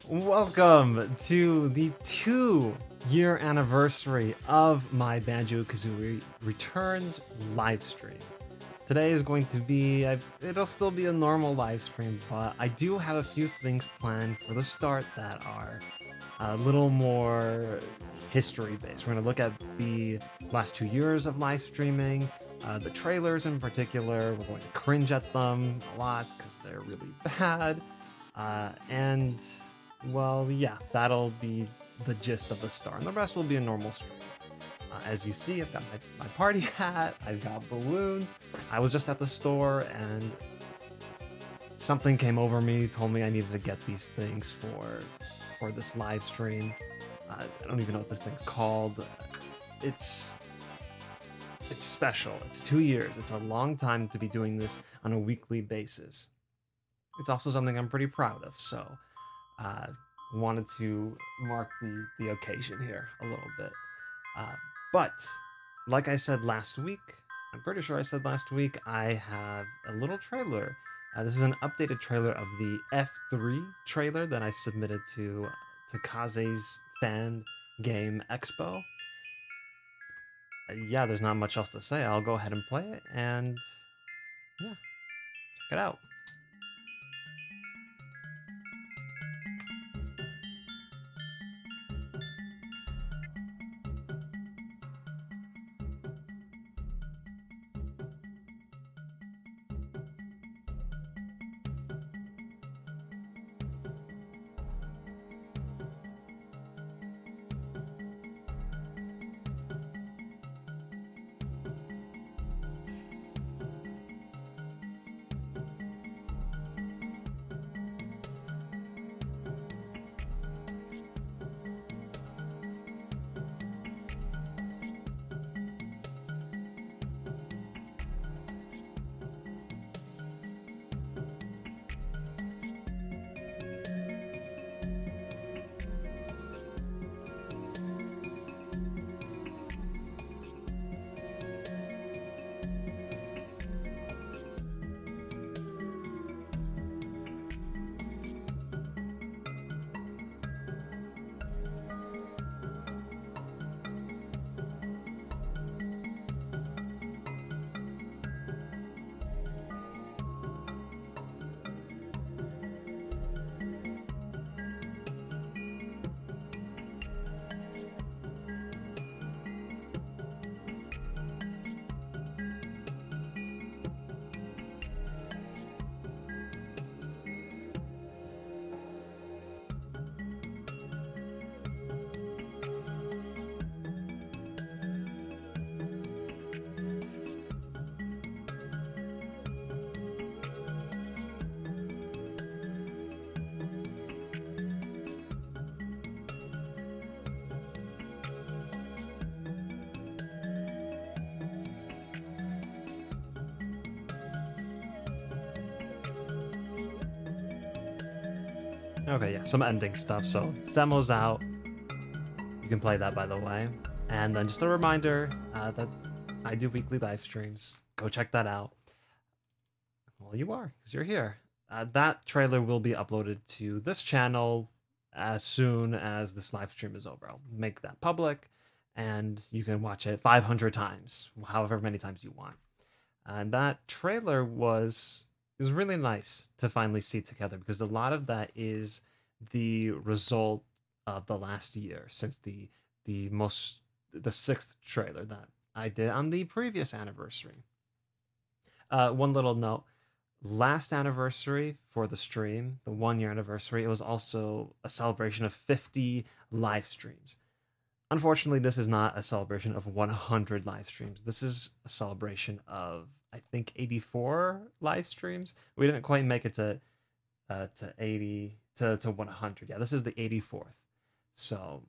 Welcome to the 2-year anniversary of my Banjo-Kazooie Returns live stream. Today is going to be, it'll still be a normal live stream, but I do have a few things planned for the start that are a little more history-based. We're going to look at the last 2 years of live streaming, the trailers in particular. We're going to cringe at them a lot because they're really bad. And well, yeah, that'll be the gist of the start, and the rest will be a normal stream. As you see, I've got my party hat, I've got balloons. I was just at the store and something came over me, told me I needed to get these things for this live stream. I don't even know what this thing's called. It's special. It's 2 years. It's a long time to be doing this on a weekly basis. It's also something I'm pretty proud of, so wanted to mark the occasion here a little bit. But like I said last week, I'm pretty sure I said last week, I have a little trailer. This is an updated trailer of the F3 trailer that I submitted to Kaze's Fan Game Expo. Yeah, there's not much else to say. I'll go ahead and play it, and yeah, check it out. Okay, yeah, some ending stuff. So, demo's out. You can play that, by the way. And then just a reminder that I do weekly live streams. Go check that out. Well, you are, because you're here. That trailer will be uploaded to this channel as soon as this live stream is over. I'll make that public, and you can watch it 500 times, however many times you want. And that trailer was really nice to finally see together, because a lot of that is the result of the last year, since the sixth trailer that I did on the previous anniversary. One little note: last anniversary for the stream, the 1 year anniversary, it was also a celebration of 50 live streams. Unfortunately, this is not a celebration of 100 live streams. This is a celebration of, I think, 84 live streams. We didn't quite make it to 80 to 100. Yeah, this is the 84th. So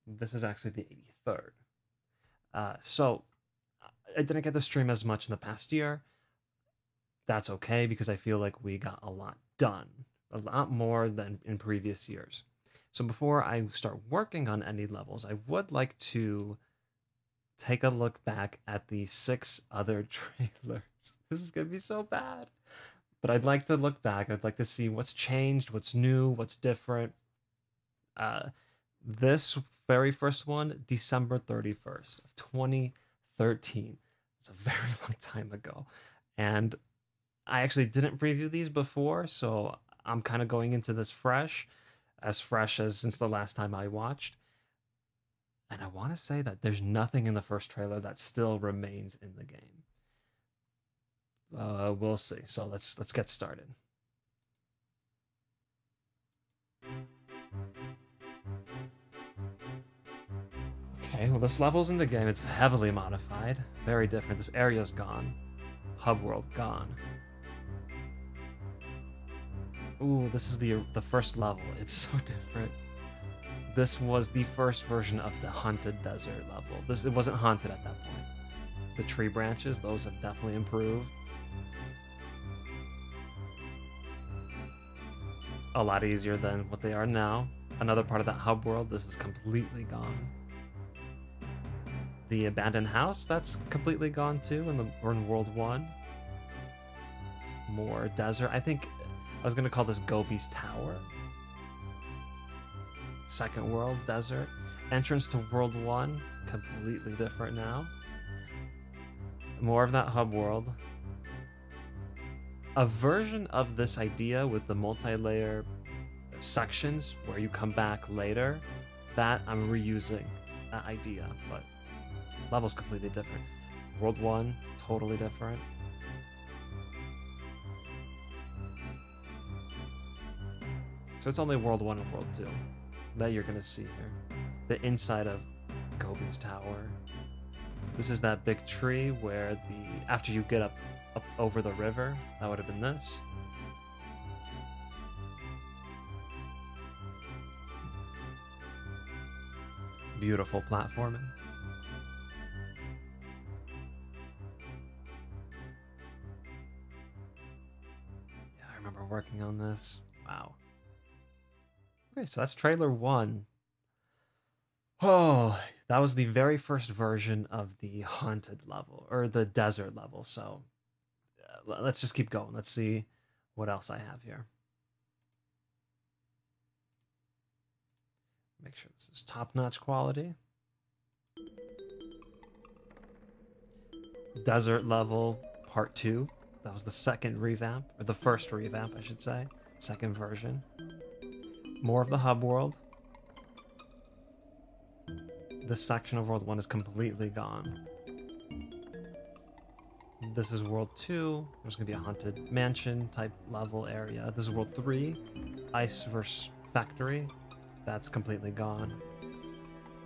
this is actually the 83rd. So I didn't get to stream as much in the past year. That's okay, because I feel like we got a lot done, a lot more than in previous years. So before I start working on any levels, I would like to take a look back at the 6 other trailers. This is gonna be so bad. But I'd like to look back. I'd like to see what's changed, what's new, what's different. Uh, this very first one, December 31st of 2013. It's a very long time ago. And I actually didn't preview these before, so I'm kind of going into this fresh as since the last time I watched. And I want to say that there's nothing in the first trailer that still remains in the game. We'll see. So let's get started. Okay, well this level's in the game. It's heavily modified, very different. This area's gone. Hub world gone. Ooh, this is the first level. It's so different. This was the first version of the haunted desert level. It wasn't haunted at that point. The tree branches, those have definitely improved. A lot easier than what they are now. Another part of that hub world, this is completely gone. The abandoned house, that's completely gone too we're in World 1. More desert. I think I was gonna call this Gobi's Tower. Second world, desert. Entrance to World 1, completely different now. More of that hub world. A version of this idea with the multi-layer sections where you come back later, that I'm reusing that idea, but level's completely different. World 1, totally different. So it's only World 1 and World 2 that you're gonna see here. The inside of Gobi's Tower. This is that big tree where after you get up over the river, that would have been this. Beautiful platforming. Yeah, I remember working on this. Wow. Okay, so that's trailer 1. Oh, that was the very first version of the haunted level, or the desert level, so let's just keep going. Let's see what else I have here. Make sure this is top-notch quality. Desert level part 2. That was the second revamp, or the first revamp, I should say. Second version. More of the hub world. This section of World 1 is completely gone. This is World 2. There's going to be a haunted mansion type level area. This is World 3. Ice vs. Factory. That's completely gone.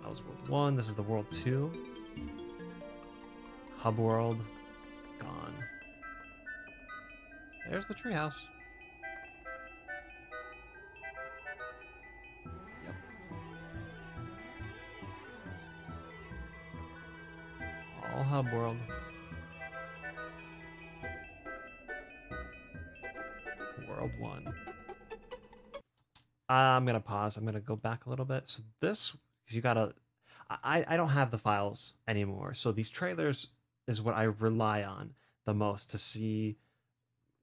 That was World 1. This is the World 2. Hub world. Gone. There's the treehouse. Yep. All hub world. World 1. I'm gonna pause. I'm gonna go back a little bit. So this, you gotta. I don't have the files anymore. So these trailers is what I rely on the most to see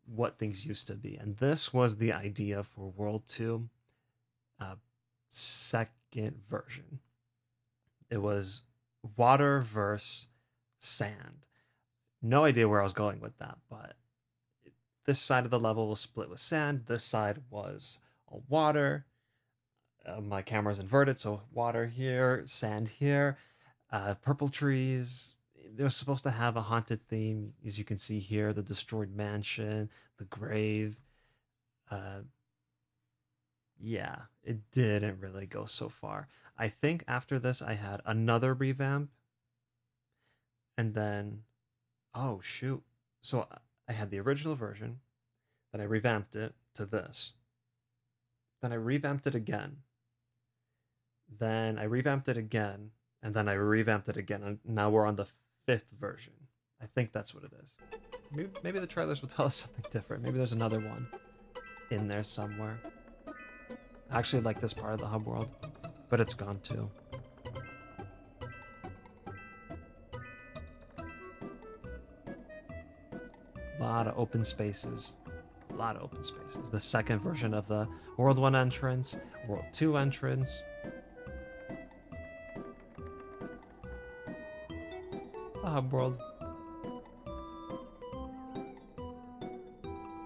what things used to be. And this was the idea for World 2, second version. It was water versus sand. No idea where I was going with that, but this side of the level was split with sand. This side was all water. My camera's inverted, so water here, sand here, purple trees. They were supposed to have a haunted theme, as you can see here, the destroyed mansion, the grave. Yeah, it didn't really go so far. I think after this, I had another revamp, and then, oh shoot. So I had the original version, then I revamped it to this. Then I revamped it again. Then I revamped it again, and then I revamped it again, and now we're on the 5th version. I think that's what it is. Maybe the trailers will tell us something different. Maybe there's another one in there somewhere. I actually like this part of the hub world, but it's gone too. A lot of open spaces. lot of open spaces. The second version of the World 1 entrance, World 2 entrance. The hub world.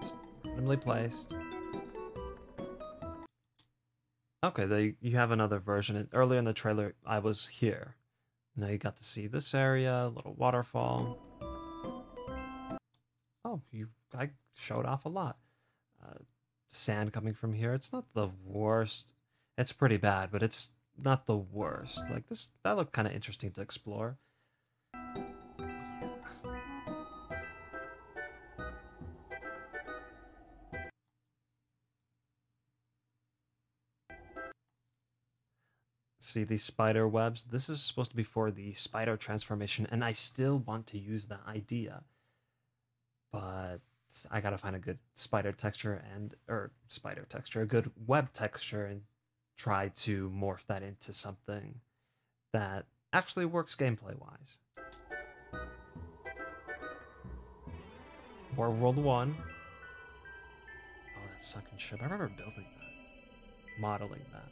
Just randomly placed. Okay, you have another version. Earlier in the trailer, I was here. Now you got to see this area, little waterfall. Oh, I showed off a lot. Uh, Sand coming from here. It's not the worst. It's pretty bad, but it's not the worst. Like this, that looked kind of interesting to explore. See these spider webs? This is supposed to be for the spider transformation, and I still want to use that idea. But I gotta find a good spider texture a good web texture and try to morph that into something that actually works gameplay wise. More World 1. Oh, that sunken ship. I remember building that, modeling that.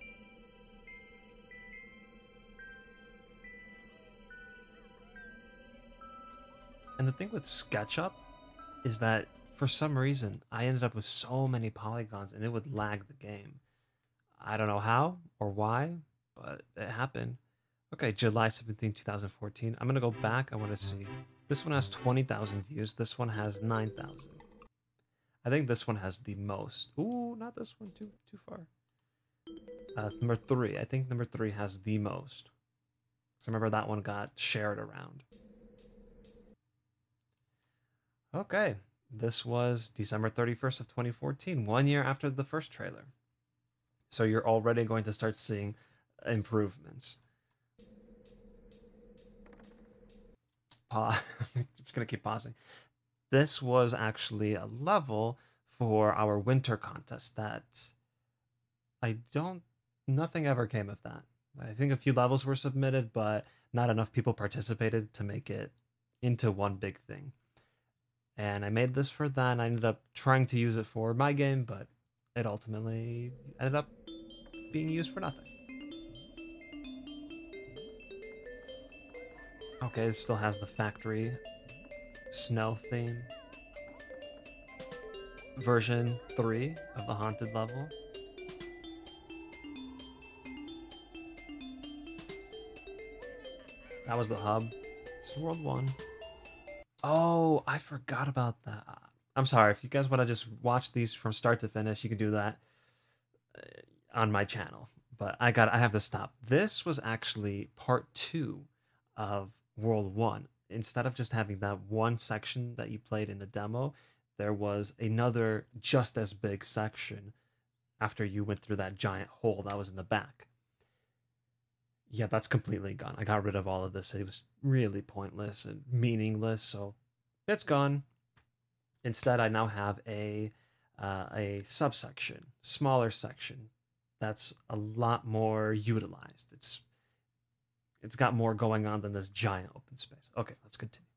And the thing with SketchUp is that for some reason I ended up with so many polygons and it would lag the game. I don't know how or why, but it happened. Okay, July 17, 2014. I'm gonna go back. I want to see. This one has 20,000 views. This one has 9,000. I think this one has the most. Ooh, not this one. Too far. Number 3. I think number 3 has the most. So remember that one got shared around. Okay, this was December 31st of 2014, 1 year after the first trailer. So you're already going to start seeing improvements. I'm just gonna keep pausing. This was actually a level for our winter contest that nothing ever came of that. I think a few levels were submitted, but not enough people participated to make it into one big thing. And I made this for that, and I ended up trying to use it for my game, but it ultimately ended up being used for nothing. Okay, it still has the factory snow theme. Version 3 of the haunted level. That was the hub. This is World 1. Oh, I forgot about that. I'm sorry. If you guys want to just watch these from start to finish, you can do that on my channel. But I have to stop. This was actually part 2 of World 1. Instead of just having that one section that you played in the demo, there was another just as big section after you went through that giant hole that was in the back. Yeah, that's completely gone. I got rid of all of this. It was really pointless and meaningless, so it's gone. Instead, I now have a subsection, smaller section that's a lot more utilized. It's got more going on than this giant open space. Okay, let's continue.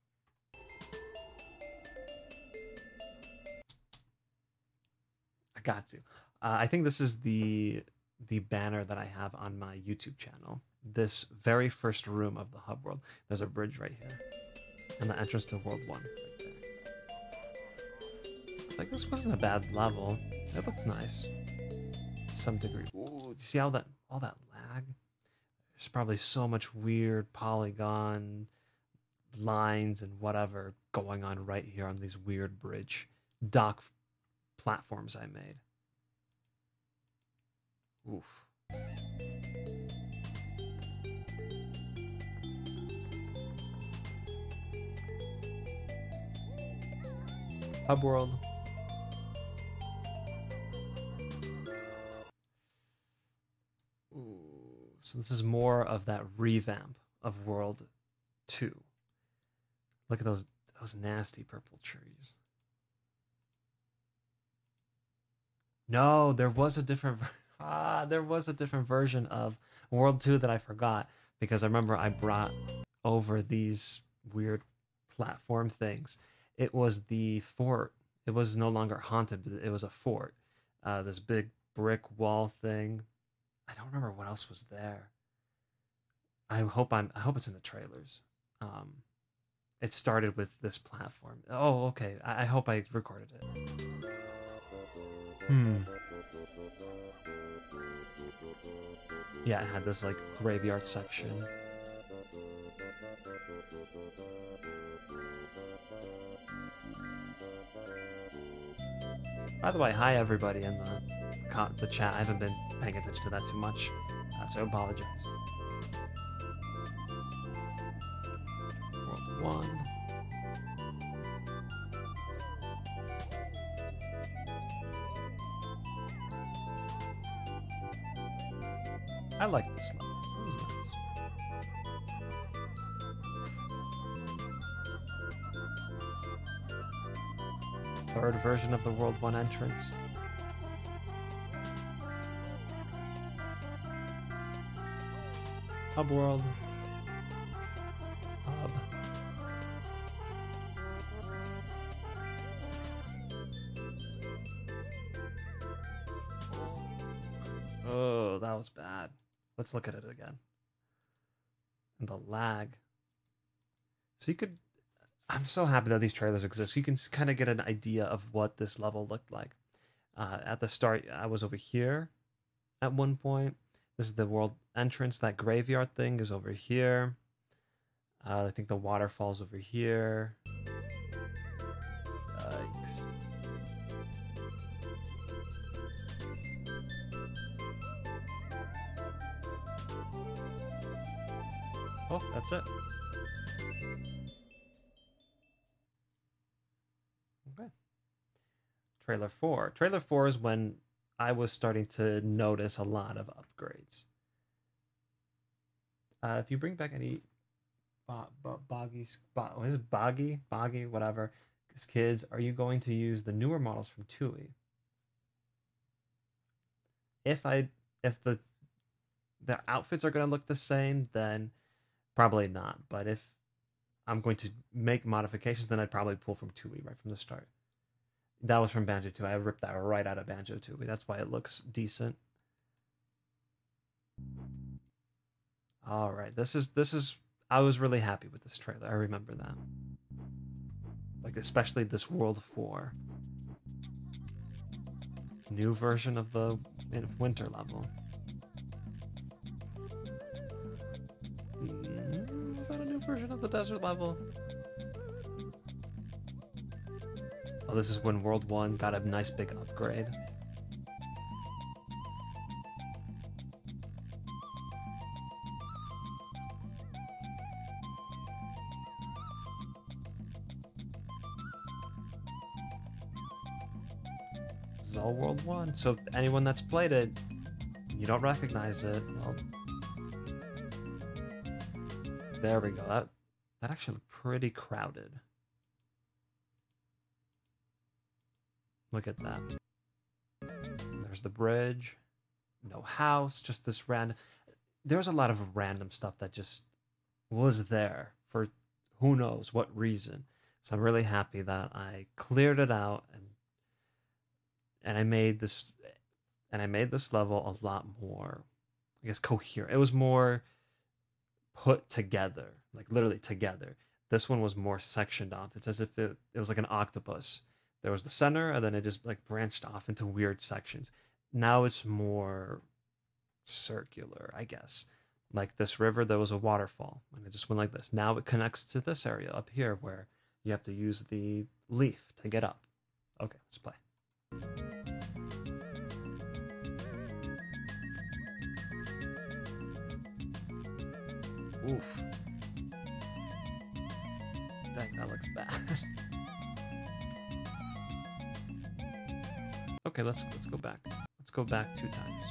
I got to. I think this is the banner that I have on my YouTube channel. This very first room of the hub world. There's a bridge right here, and the entrance to World 1 right there. Like, this wasn't a bad level. It looked nice to some degree. Ooh, see all that lag? There's probably so much weird polygon lines and whatever going on right here on these weird bridge dock platforms I made. Oof. Hub world. Ooh, so this is more of that revamp of World 2. Look at those nasty purple trees. No, there was a different there was a different version of World 2 that I forgot because I remember I brought over these weird platform things. It was the fort It was no longer haunted, but it was a fort. This big brick wall thing. I don't remember what else was there. I hope it's in the trailers. Um, it started with this platform. Oh, okay. I hope I recorded it. Hmm. Yeah, it had this like graveyard section. By the way, hi everybody in the chat. I haven't been paying attention to that too much, so I apologize. World 1. I like this level. It was nice. Third version of the World 1 entrance. Hub World. Hub. Oh, that was bad. Let's look at it again. And the lag. So you could... I'm so happy that these trailers exist. You can kind of get an idea of what this level looked like. At the start, I was over here at one point. This is the world entrance. That graveyard thing is over here. I think the waterfall's over here. Yikes. Oh, that's it. Okay. Trailer 4. Trailer 4 is when I was starting to notice a lot of upgrades. If you bring back any what is it, boggy, whatever, kids, are you going to use the newer models from TUI? If I if the outfits are going to look the same, then probably not. But if I'm going to make modifications, then I'd probably pull from TUI right from the start. That was from Banjo-Tooie. I ripped that right out of Banjo-Tooie. That's why it looks decent. All right, this is. I was really happy with this trailer. I remember that. Like especially this World 4 new version of the winter level. Is that a new version of the desert level? Oh, this is when World 1 got a nice big upgrade. This is all World 1, so anyone that's played it, you don't recognize it, well, there we go. That actually looked pretty crowded. Look at that. There's the bridge. No house, just this random... There's a lot of random stuff that just was there for who knows what reason. So I'm really happy that I cleared it out and I made this level a lot more, I guess, coherent. It was more put together, like literally together. This one was more sectioned off. It's as if it was like an octopus. There was the center, and then it just like branched off into weird sections. Now it's more circular, I guess. Like this river, there was a waterfall, and it just went like this. Now it connects to this area up here where you have to use the leaf to get up. Okay, let's play. Oof. Dang, that looks bad. Okay, let's go back. Let's go back 2 times.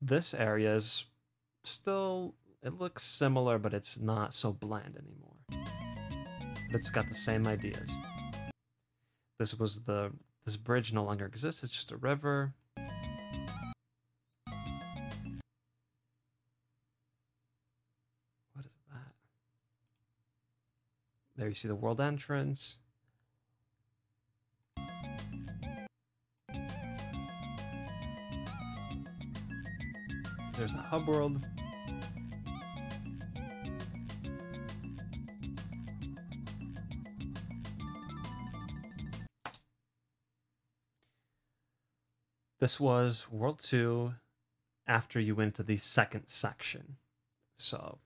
This area is still, it looks similar, but it's not so bland anymore. But it's got the same ideas. This bridge no longer exists. It's just a river. What is that? There you see the world entrance. There's the hub world. This was World 2 after you went to the second section. So,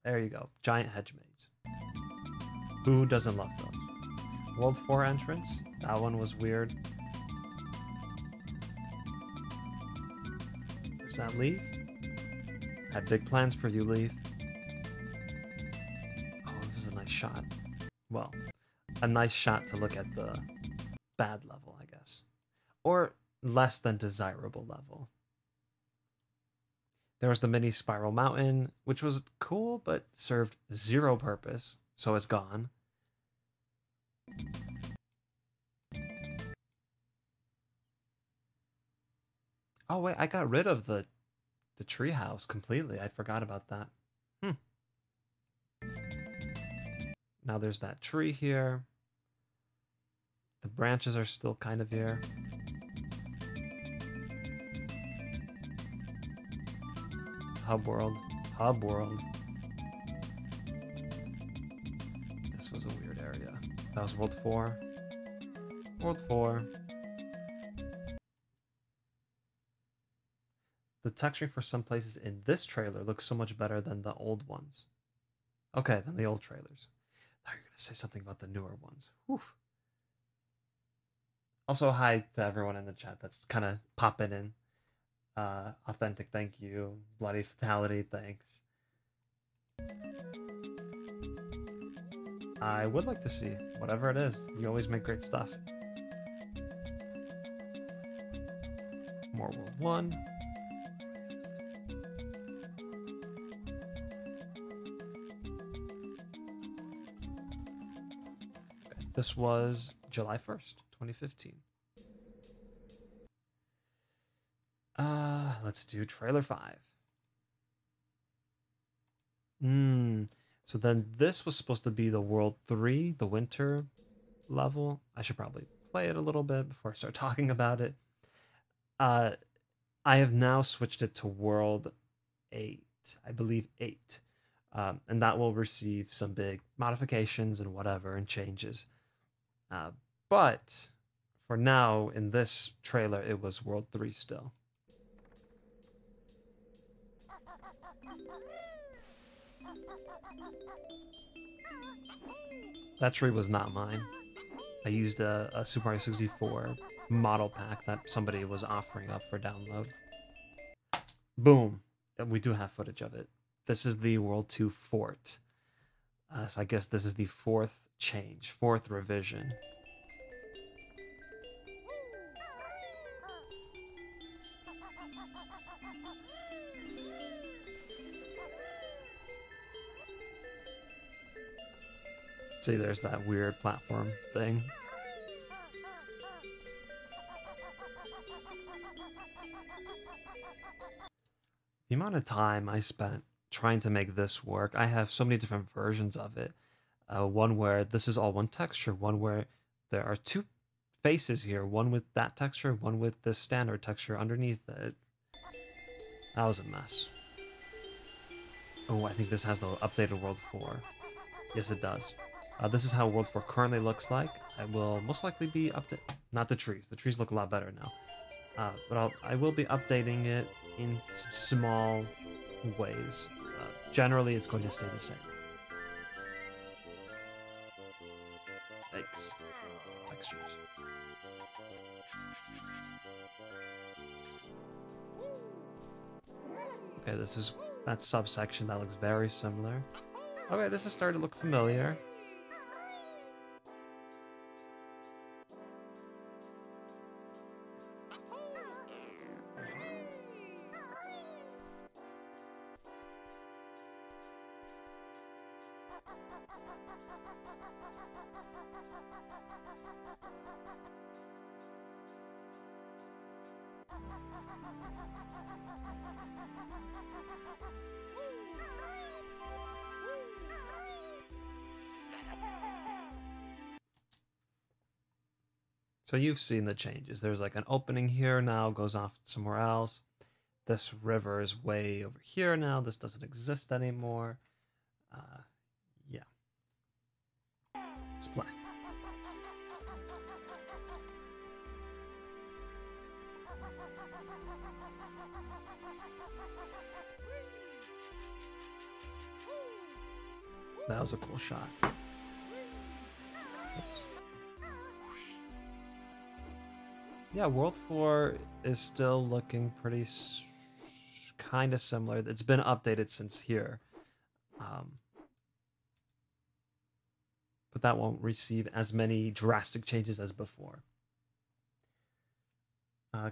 there you go. Giant hedge maze. Who doesn't love those? World 4 entrance. That one was weird. There's that Leaf. Had big plans for you, Leaf. Oh, this is a nice shot. Well, a nice shot to look at the bad level, I guess. Or less than desirable level. There was the mini Spiral Mountain, which was cool, but served zero purpose, so it's gone. Oh wait, I got rid of the treehouse completely. I forgot about that. Now there's that tree here. The branches are still kind of here. Hub world. Hub world. This was a weird area. That was World 4. World 4. The texturing for some places in this trailer looks so much better than the old ones. Okay, than the old trailers. Now you're going to say something about the newer ones. Whew. Also, hi to everyone in the chat that's kind of popping in. Authentic, thank you. Bloody Fatality, thanks. I would like to see whatever it is. You always make great stuff. More World 1. Okay, this was July 1st, 2015. Let's do trailer 5. So then this was supposed to be the World 3, the winter level. I should probably play it a little bit before I start talking about it. I have now switched it to World 8, I believe 8. And that will receive some big modifications and whatever and changes. But for now, in this trailer, it was World 3 still. That tree was not mine. I used a Super Mario 64 model pack that somebody was offering up for download. Boom. We do have footage of it. This is the World 2 fort. So I guess this is the 4th change, 4th revision. See, there's that weird platform thing. The amount of time I spent trying to make this work, I have so many different versions of it. One where this is all one texture, one where there are 2 faces here, one with that texture, one with this standard texture underneath it. That was a mess. Oh, I think this has the updated World 4. Yes, it does. This is how World 4 currently looks like. I will most likely be not the trees. The trees look a lot better now. But I will be updating it in small ways. Generally, it's going to stay the same. Thanks. Textures. Okay, this is that subsection that looks very similar. Okay, this is starting to look familiar. So you've seen the changes. There's like an opening here now, goes off somewhere else. this river is way over here now. This doesn't exist anymore. Yeah. Let's play. That was a cool shot. Oops. Yeah, World 4 is still looking pretty kind of similar. It's been updated since here. But that won't receive as many drastic changes as before.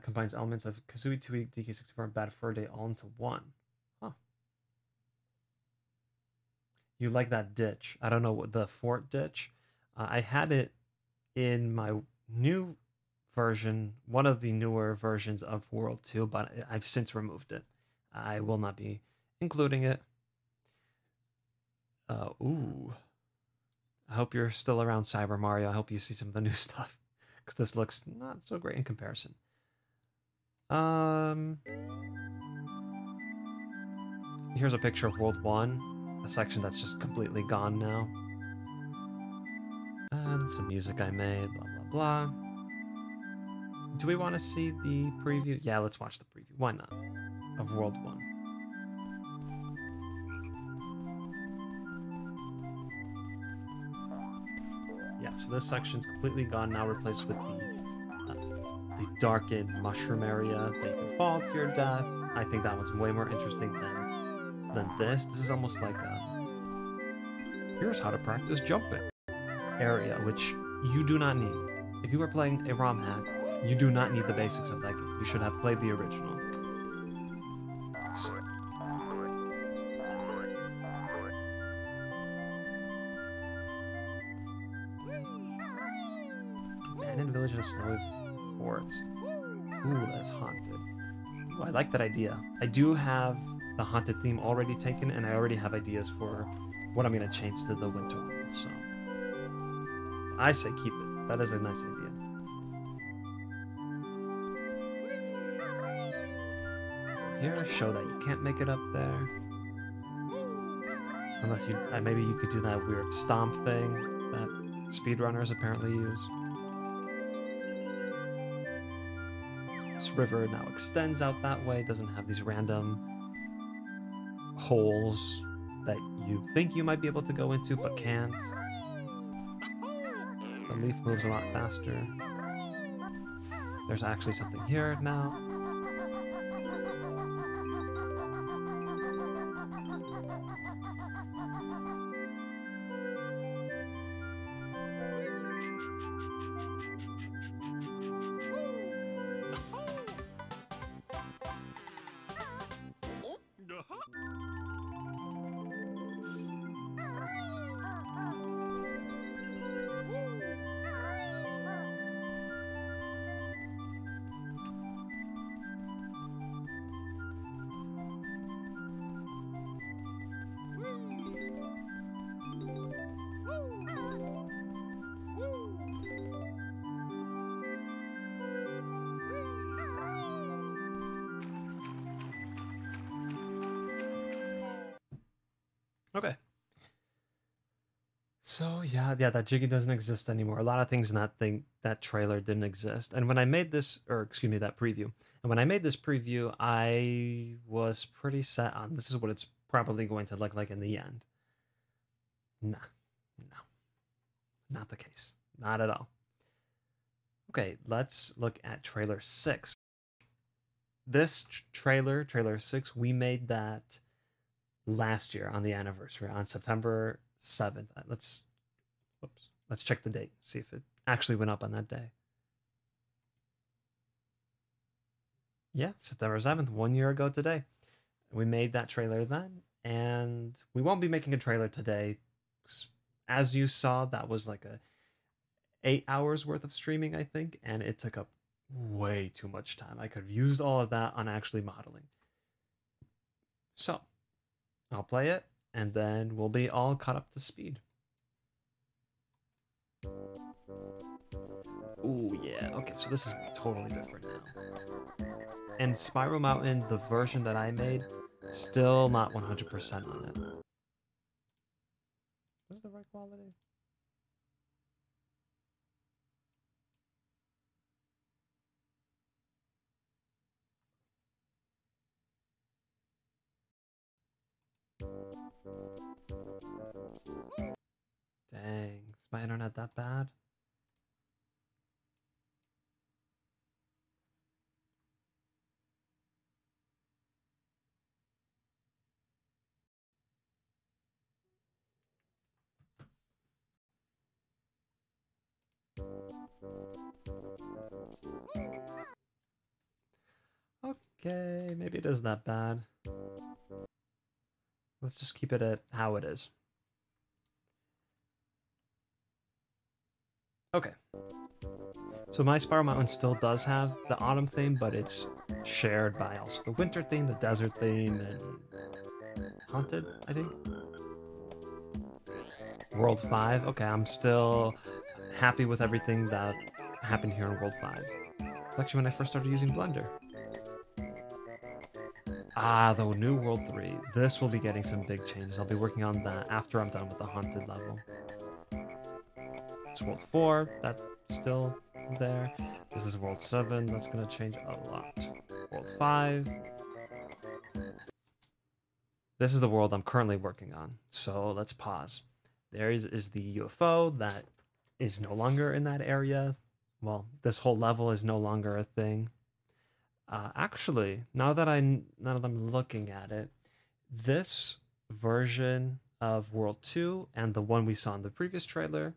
Combines elements of Kazooie, 2E, DK64, and Bad Fur Day all into one. Huh. You like that ditch. I don't know what the fort ditch. I had it in my new version, one of the newer versions of World 2, but I've since removed it. I will not be including it. Ooh. I hope you're still around, Cyber Mario. I hope you see some of the new stuff, because this looks not so great in comparison. Here's a picture of World 1, a section that's just completely gone now. And some music I made, blah, blah, blah. Do we want to see the preview? Yeah, let's watch the preview. Why not? Of World 1. Yeah, so this section's completely gone now, replaced with the darkened mushroom area that you can fall to your death. I think that one's way more interesting than this. This is almost like here's how to practice jumping area, which you do not need. If you are playing a ROM hack, you do not need the basics of that game. You should have played the original. So. Abandoned village in a snowy forest. Ooh, that's haunted. Ooh, I like that idea. I do have the haunted theme already taken, and I already have ideas for what I'm going to change to the winter one, so I say keep it. That is a nice idea. Go here, show that you can't make it up there. Unless you, maybe you could do that weird stomp thing that speedrunners apparently use. This river now extends out that way, doesn't have these random holes that you think you might be able to go into but can't. The leaf moves a lot faster. There's actually something here now. Okay. So yeah, that Jiggy doesn't exist anymore. A lot of things in that trailer didn't exist. And when I made this, or excuse me, that preview. And when I made this preview, I was pretty set on this is what it's probably going to look like in the end. Nah, no, not the case. Not at all. Okay, let's look at trailer 6. This trailer 6, we made that last year on the anniversary on September 7th. Let's check the date, see if it actually went up on that day. Yeah, September 7th, 1 year ago today. We made that trailer then, and we won't be making a trailer today. As you saw, that was like 8 hours worth of streaming, I think, and it took up way too much time. I could have used all of that on actually modeling. So, I'll play it, and then we'll be all caught up to speed. Ooh, yeah. Okay, so this is totally different now. And Spiral Mountain, the version that I made, still not 100% on it. What's the right quality? Dang, is my internet that bad? Okay, maybe it is that bad. Let's just keep it at how it is. Okay. So my Spiral Mountain still does have the autumn theme, but it's shared by also the winter theme, the desert theme, and haunted, I think. World 5. Okay, I'm still happy with everything that happened here in World 5. It's actually when I first started using Blender. Ah, the new World 3. This will be getting some big changes. I'll be working on that after I'm done with the haunted level. It's World 4. That's still there. This is World 7. That's going to change a lot. World 5. This is the world I'm currently working on. So let's pause. There is the UFO that is no longer in that area. Well, this whole level is no longer a thing. Actually, now that I'm looking at it, this version of World 2 and the one we saw in the previous trailer,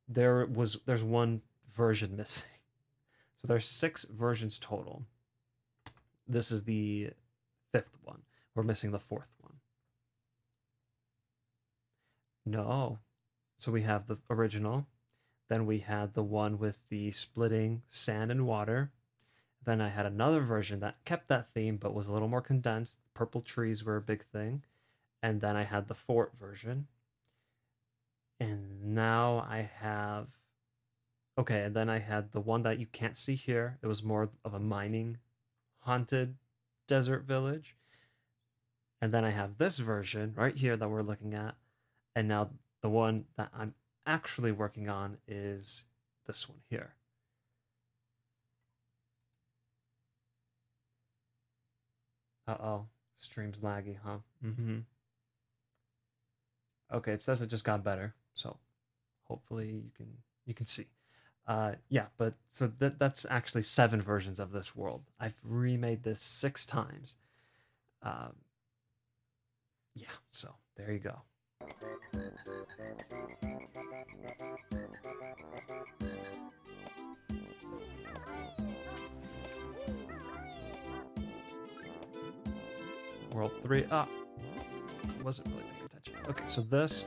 there's one version missing. So there's 6 versions total. This is the 5th one. We're missing the 4th one. No. So we have the original. Then we had the one with the splitting sand and water. Then I had another version that kept that theme but was a little more condensed. Purple trees were a big thing. And then I had the fort version. And now I have. Okay, and then I had the one that you can't see here. It was more of a mining haunted desert village. And then I have this version right here that we're looking at. And now the one that I'm actually working on is this one here. Uh-oh. Stream's laggy, huh? Mm-hmm. Okay, it says it just got better. So hopefully you can see. Yeah, but so that's actually 7 versions of this world. I've remade this 6 times. Um, yeah, so there you go. World 3. Ah, wasn't really paying attention. Okay, so this.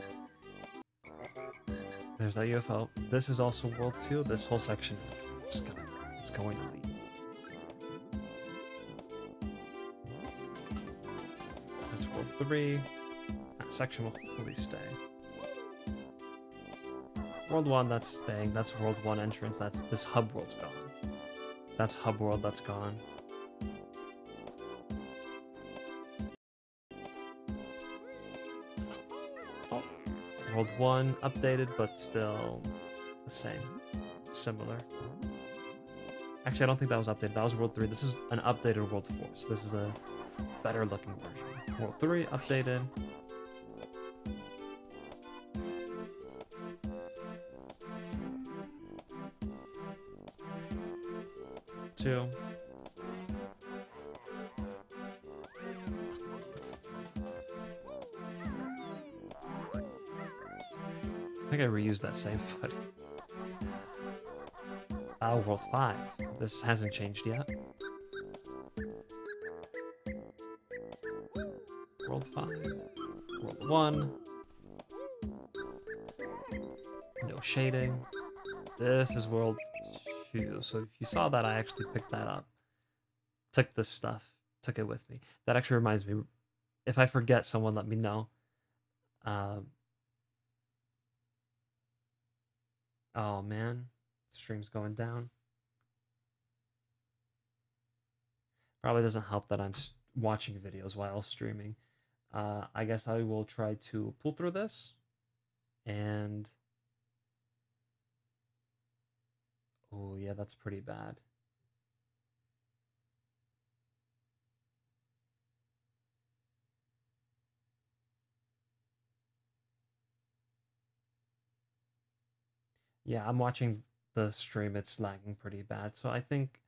There's that UFO. This is also World 2. This whole section is just it's going to leave. That's World 3. That section will hopefully stay. World 1, that's staying. That's World 1 entrance. That's this hub world's gone. That's hub world, that's gone. Oh. World 1 updated, but still the same. Similar. Actually, I don't think that was updated. That was World 3. This is an updated World 4. So this is a better looking version. World 3 updated. Two. I think I reused that same footage. World 5. This hasn't changed yet. World 5. World 1. No shading. This is World 2. So if you saw that, I actually picked that up. Took this stuff. Took it with me. That actually reminds me. If I forget, someone let me know. Oh man. Stream's going down. Probably doesn't help that I'm watching videos while streaming. I guess I will try to pull through this. And... oh, yeah, that's pretty bad. Yeah, I'm watching the stream. It's lagging pretty bad. So I think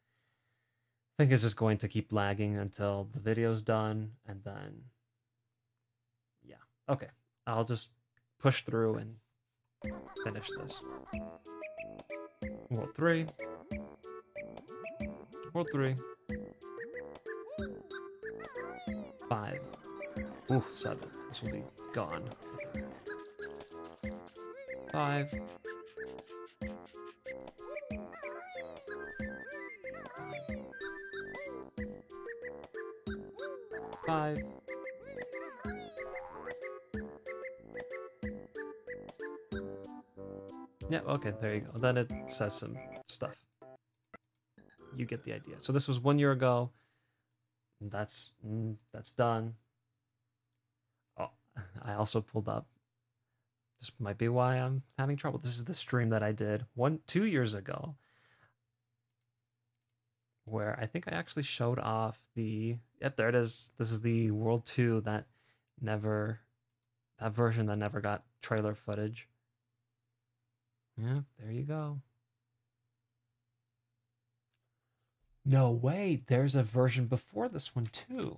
it's just going to keep lagging until the video's done, and then yeah. Okay. I'll just push through and finish this. World 3. World 3. 5. Ooh, 7. This will be gone. 5. 5. Yeah, okay, there you go. Then it says some stuff. You get the idea. So this was 1 year ago. That's done. Oh, I also pulled up. This might be why I'm having trouble. This is the stream that I did 2 years ago, where I think I actually showed off the... yep, there it is. This is the World 2 that version that never got trailer footage. Yeah, there you go. No, wait, there's a version before this one too.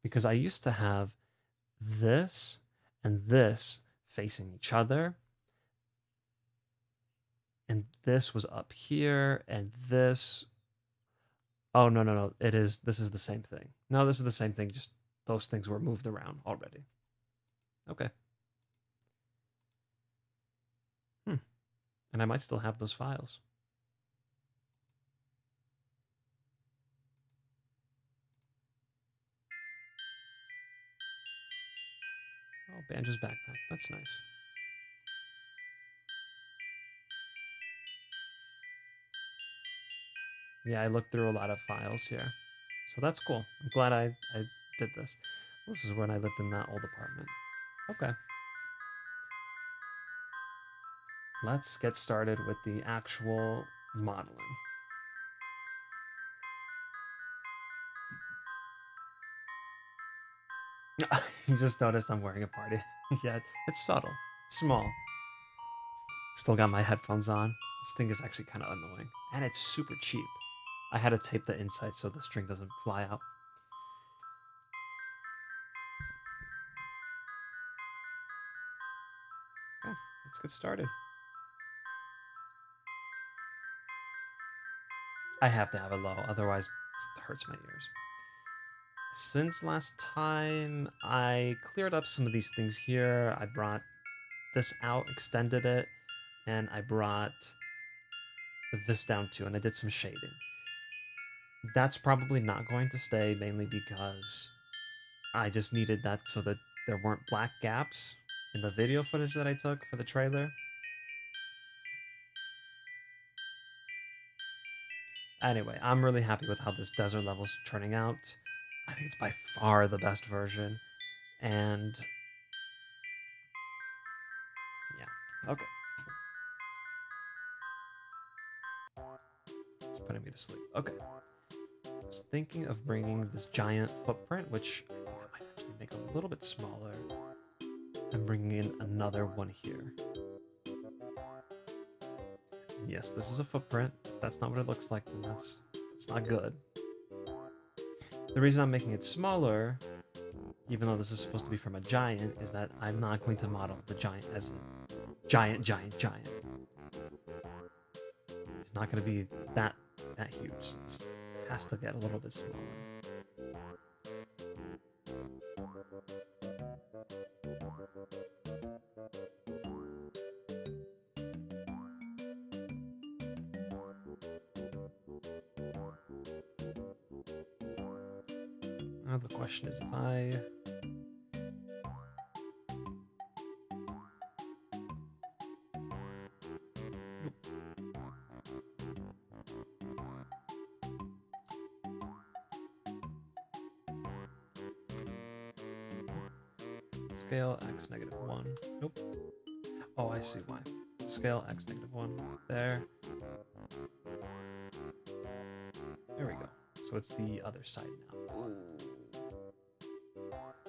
Because I used to have this and this facing each other. And this was up here, and this... oh, no. This is the same thing. No, this is the same thing, just those things were moved around already. Okay. And I might still have those files. Oh, Banjo's backpack. That's nice. Yeah, I looked through a lot of files here. So that's cool. I'm glad I did this. This is when I lived in that old apartment. Okay. Let's get started with the actual modeling. You just noticed I'm wearing a party. Yeah, it's subtle. Small. Still got my headphones on. This thing is actually kind of annoying. And it's super cheap. I had to tape the inside so the string doesn't fly out. Okay, let's get started. I have to have it low, otherwise it hurts my ears. Since last time, I cleared up some of these things here. I brought this out, extended it, and I brought this down too, and I did some shading. That's probably not going to stay, mainly because I just needed that so that there weren't black gaps in the video footage that I took for the trailer. Anyway, I'm really happy with how this desert level's turning out. I think it's by far the best version. And yeah, okay. It's putting me to sleep. Okay. I was thinking of bringing this giant footprint, which I think I might actually make a little bit smaller, and bringing in another one here. Yes, this is a footprint. If that's not what it looks like, then that's not good. The reason I'm making it smaller, even though this is supposed to be from a giant, is that I'm not going to model the giant as a giant. It's not going to be that huge. This has to get a little bit smaller. Now the question is if I... Scale x negative 1. Nope. Oh, I see why. Scale x negative 1. There. There we go. So it's the other side now.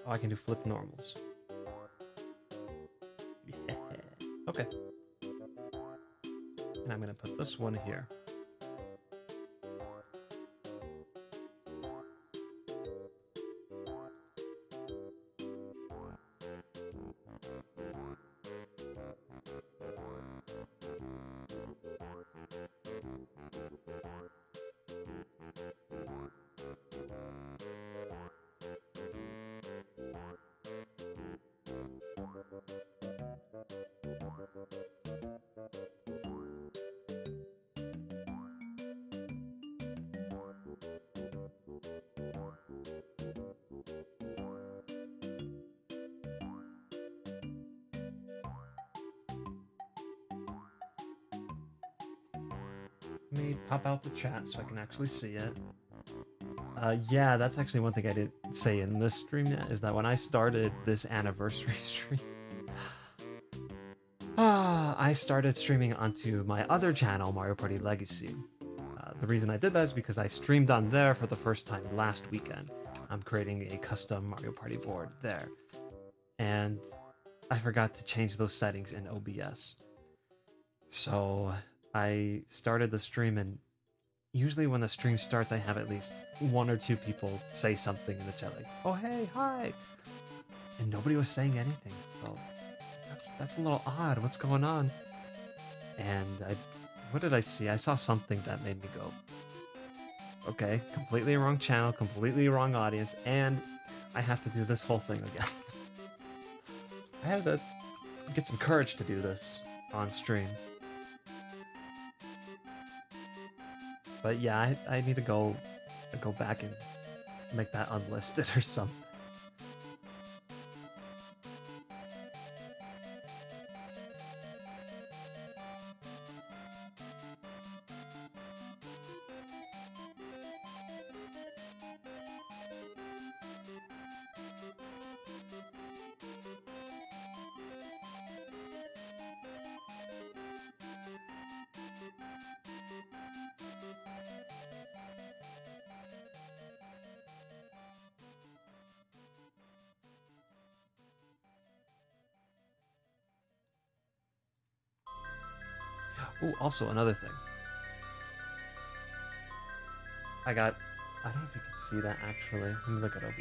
Oh, I can do flip normals. Yeah. Okay. And I'm going to put this one here. Let me pop out the chat so I can actually see it. Yeah, that's actually one thing I didn't say in this stream yet, is that when I started this anniversary stream, I started streaming onto my other channel, Mario Party Legacy. The reason I did that is because I streamed on there for the first time last weekend. I'm creating a custom Mario Party board there. And I forgot to change those settings in OBS. So I started the stream, and usually when the stream starts, I have at least 1 or 2 people say something in the chat like, oh, hey, hi. And nobody was saying anything. So that's a little odd. What's going on? And what did I see? I saw something that made me go, okay, completely wrong channel, completely wrong audience, and I have to do this whole thing again. I had to get some courage to do this on stream. But yeah, I need to go back and make that unlisted or something. Oh, also another thing. I don't know if you can see that actually. Let me look at OBS.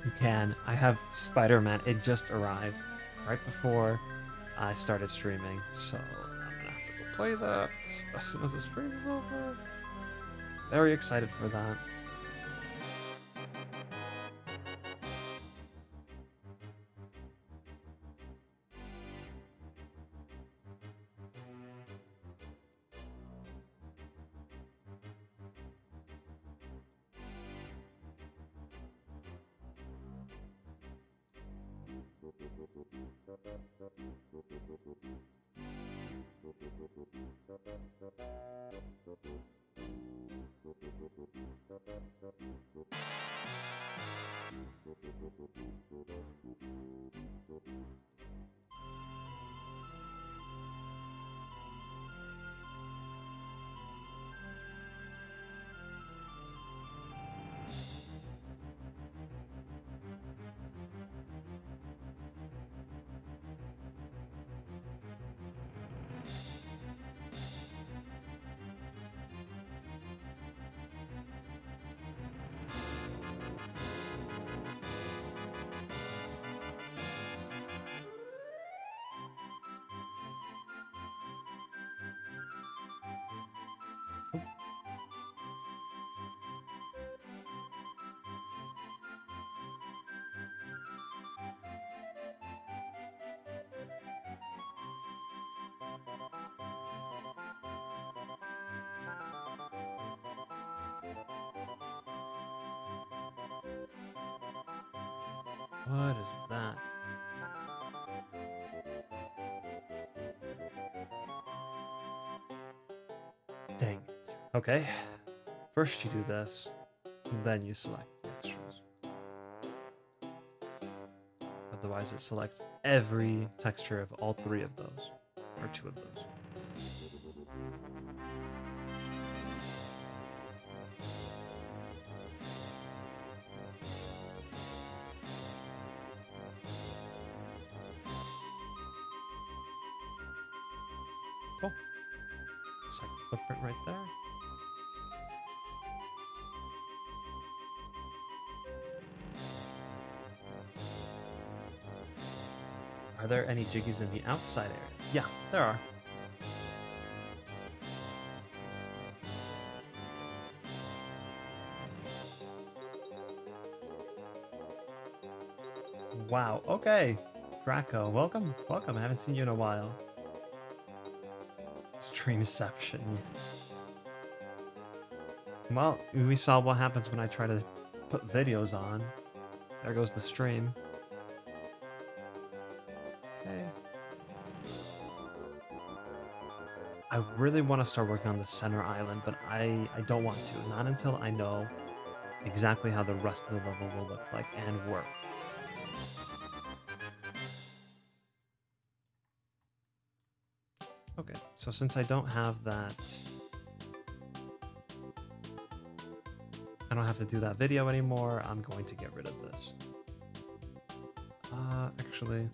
You can. I have Spider-Man. It just arrived right before I started streaming, so I'm gonna have to go play that as soon as the stream is over. Very excited for that. What is that? Dang it. Okay. First you do this, and then you select the extras. Otherwise, it selects every texture of all three of those, or two of those. Cool. Second footprint right there. Are there any jiggies in the outside area? Yeah, there are. Wow, okay. Draco, welcome, welcome. I haven't seen you in a while. Streamception. Well, we saw what happens when I try to put videos on. There goes the stream. Okay. I really want to start working on the center island, but I don't want to. Not until I know exactly how the rest of the level will look like and work. Okay, so since I don't have that... I don't have to do that video anymore, I'm going to get rid of this. Actually...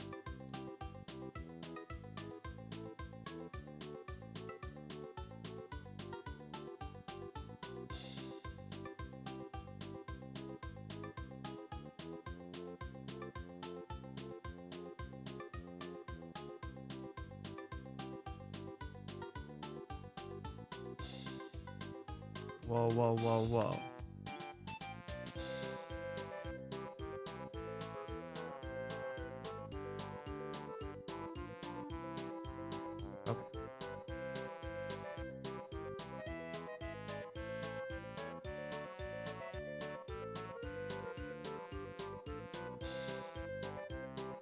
Whoa, whoa, whoa, whoa. Okay.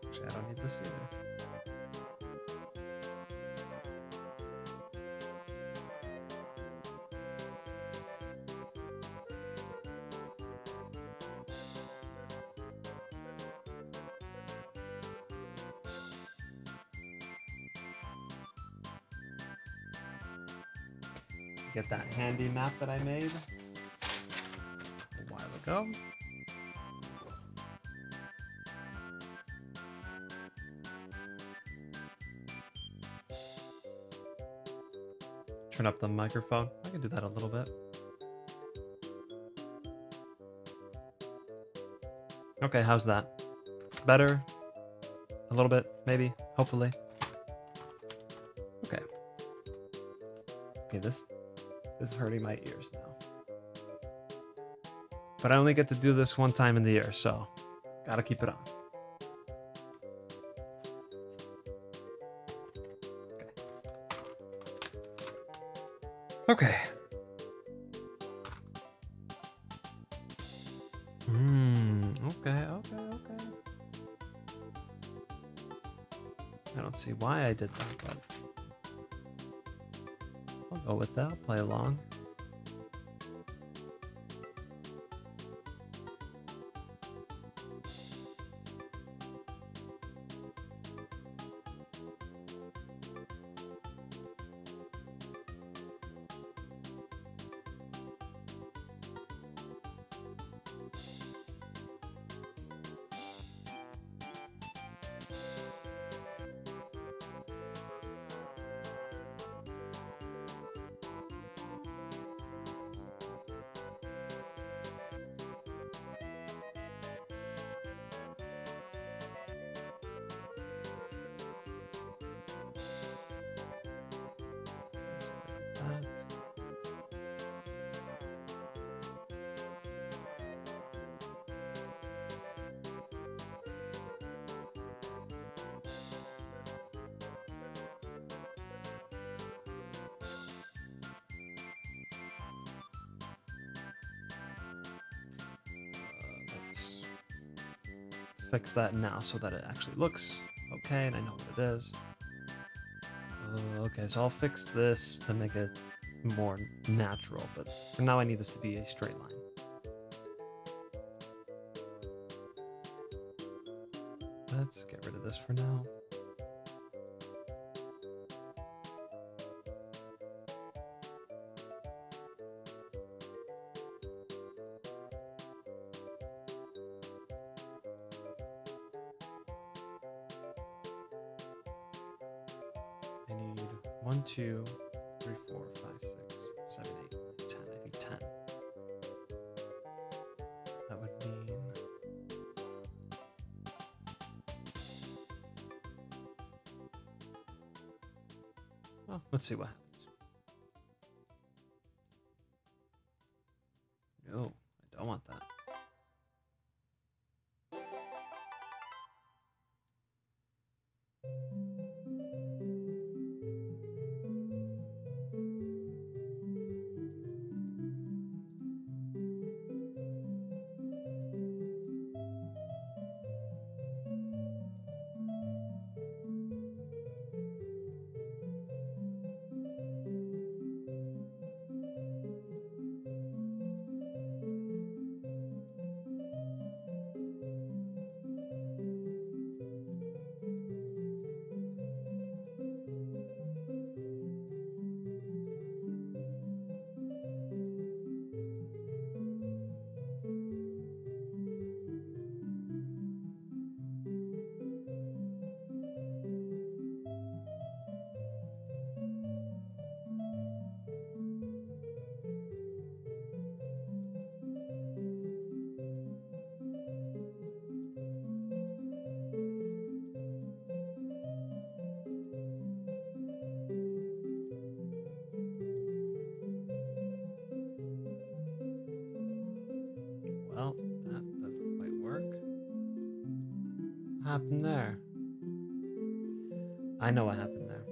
Actually, I don't need this either. Get that handy map that I made a while ago. Turn up the microphone. I can do that a little bit. Okay, how's that? Better? A little bit, maybe, hopefully. Okay. Okay, this is hurting my ears now. But I only get to do this one time in the year, so gotta keep it on. Okay. Okay. I don't see why I did that, but I'll go with that. I'll play along. Let's fix that now so that it actually looks okay and I know what it is. Okay, so I'll fix this to make it more natural, but for now I need this to be a straight line. Let's get rid of this for now. I need 1, 2, 3, 4, 5, 6, 7, 8, 10. I think 10. That would mean... Well, let's see what happens. No, I don't want that. Well, that doesn't quite work. What happened there? I know what happened there.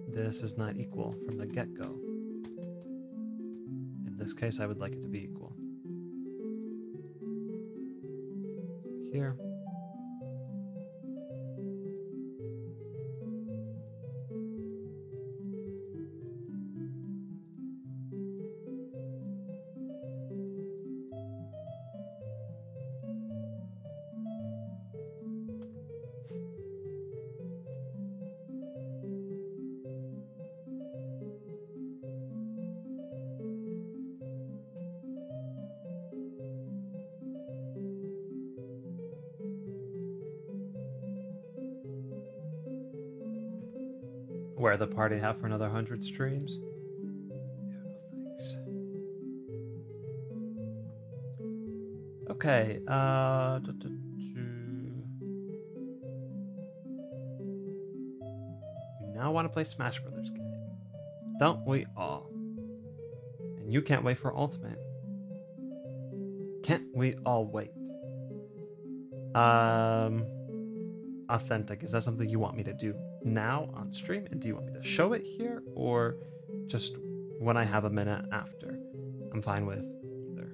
This is not equal from the get-go. In this case, I would like it to be equal. So here. Where the party have for another 100 streams? Yeah, no thanks. Okay, You now want to play Smash Brothers game. Don't we all? And you can't wait for Ultimate. Can't we all wait? Authentic, is that something you want me to do now on stream? And do you want me to show it here or just when I have a minute after? I'm fine with either.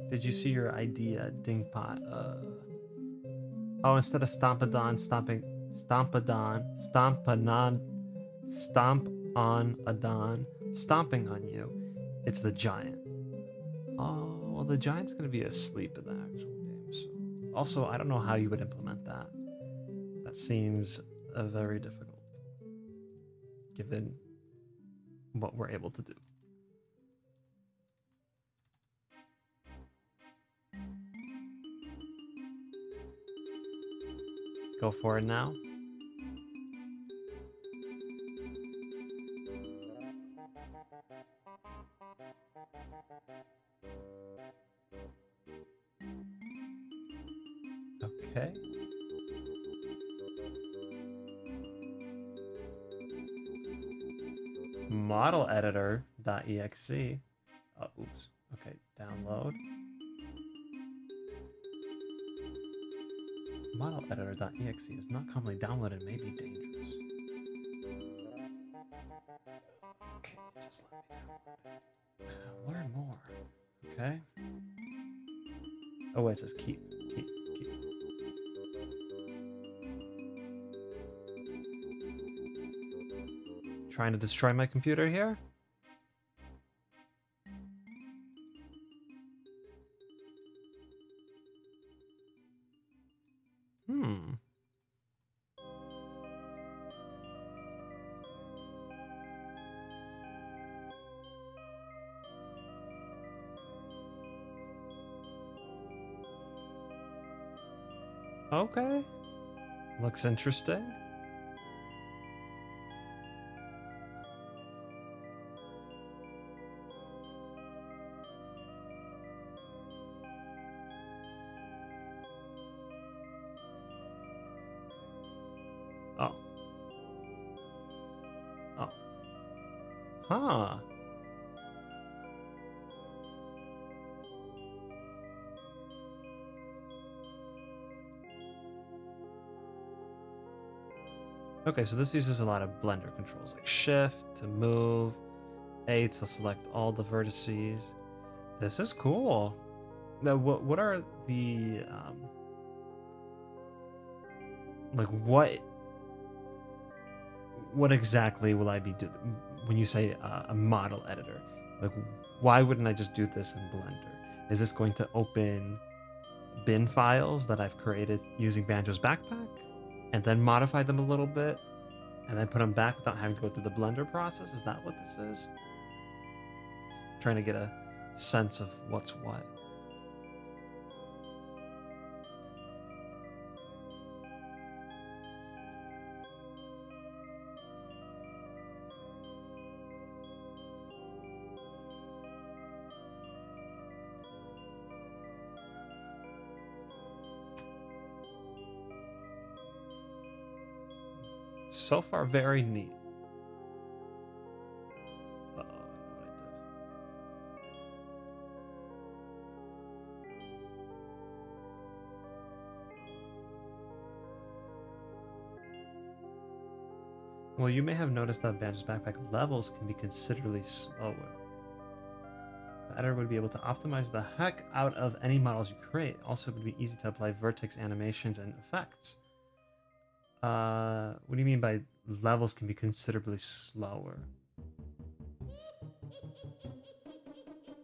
Did you see your idea, Dingpot? Oh, instead of Stompadon stomp on a Don, stomping on you, it's the giant. Oh, well, the giant's gonna be asleep in the actual game. So, also, I don't know how you would implement that. That seems very difficult. given what we're able to do. Go for it now. Okay. Model editor.exe. Oh, oops. Okay, download. Model editor.exe is not commonly downloaded, may be dangerous. Okay, just let me download it. Learn more. Okay. Oh, wait, it says keep. Trying to destroy my computer here? Okay. Looks interesting. Oh. Oh. Huh. Okay, so this uses a lot of Blender controls, like Shift to move, A to select all the vertices. This is cool. Now, what are the like what exactly will I be doing when you say a model editor? Like, why wouldn't I just do this in Blender? Is this going to open bin files that I've created using Banjo's backpack and then modify them a little bit and then put them back without having to go through the Blender process? Is that what this is? I'm trying to get a sense of what's what. So far, very neat. Uh-oh, I know what I did. Well, you may have noticed that Banjo's backpack levels can be considerably slower. The editor would be able to optimize the heck out of any models you create. Also, it would be easy to apply vertex animations and effects. What do you mean by levels can be considerably slower?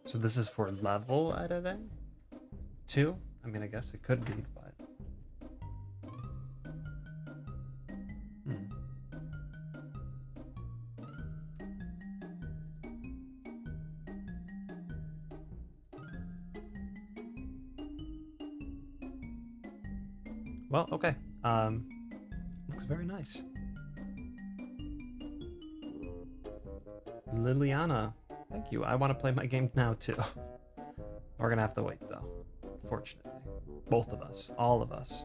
So this is for level editing? Too? I mean, I guess it could be, but... Well, okay. Looks very nice. Liliana, thank you. I want to play my game now too. We're gonna have to wait though. Fortunately, both of us, all of us.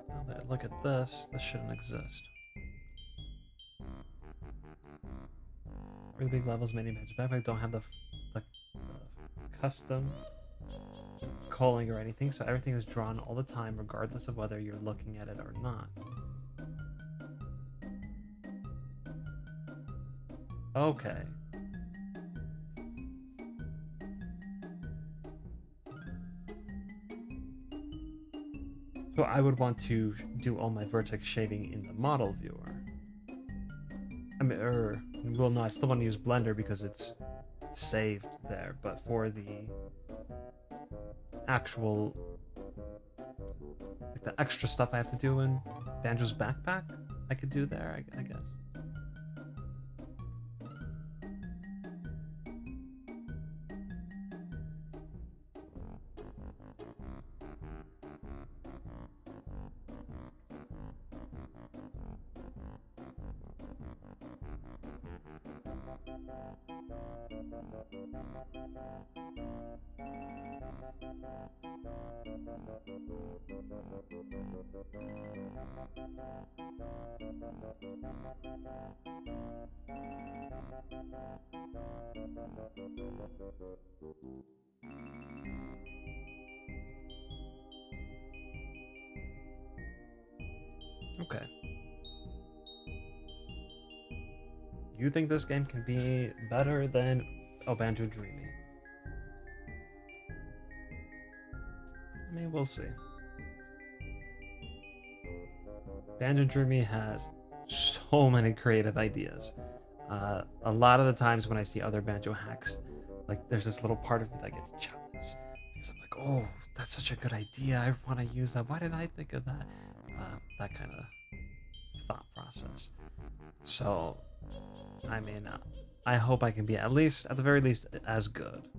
Now that I look at this, this shouldn't exist. Really big levels, many matches. Backpack don't have the custom culling or anything, so everything is drawn all the time, regardless of whether you're looking at it or not. Okay. So I would want to do all my vertex shading in the model viewer. I mean, well, no, I still want to use Blender because it's saved there, but for the actual, like the extra stuff I have to do in Banjo's backpack, I could do there, I guess. Okay. You think this game can be better than Banjo Dreamy? I mean, we'll see. Banjo Dreamy has so many creative ideas. A lot of the times when I see other Banjo hacks, like there's this little part of me that gets jealous because I'm like, oh, that's such a good idea. I want to use that. Why didn't I think of that? That kind of thought process. So, I mean, I hope I can be at the very least, as good.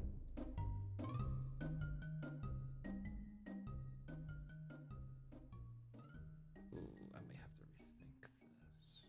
Ooh, I may have to rethink this.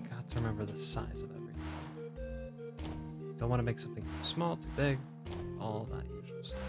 Got to remember the size of everything. Don't want to make something too small, too big, all that usual stuff.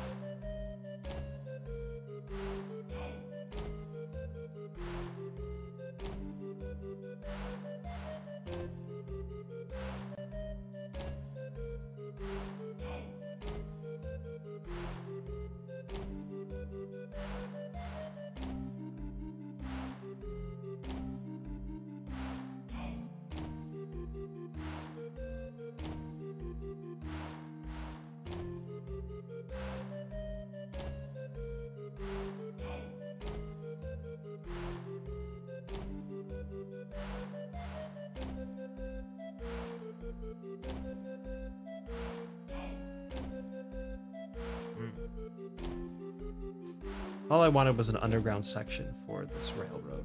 All I wanted was an underground section for this railroad.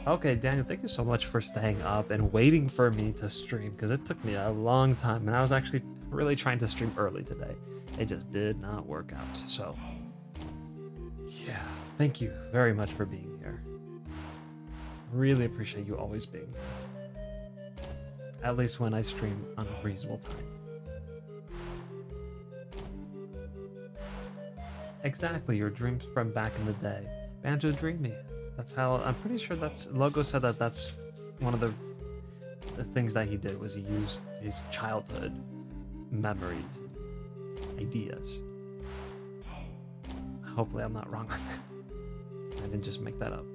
Okay, Daniel, thank you so much for staying up and waiting for me to stream, because it took me a long time, and I was actually really trying to stream early today. It just did not work out, so yeah, thank you very much for being here. Really appreciate you always being here. At least when I stream on a reasonable time. Exactly, your dreams from back in the day. Banjo Dreamy. That's how, I'm pretty sure Logo said that's one of the things that he did was he used his childhood memories, ideas. Hopefully I'm not wrong on that. I didn't just make that up.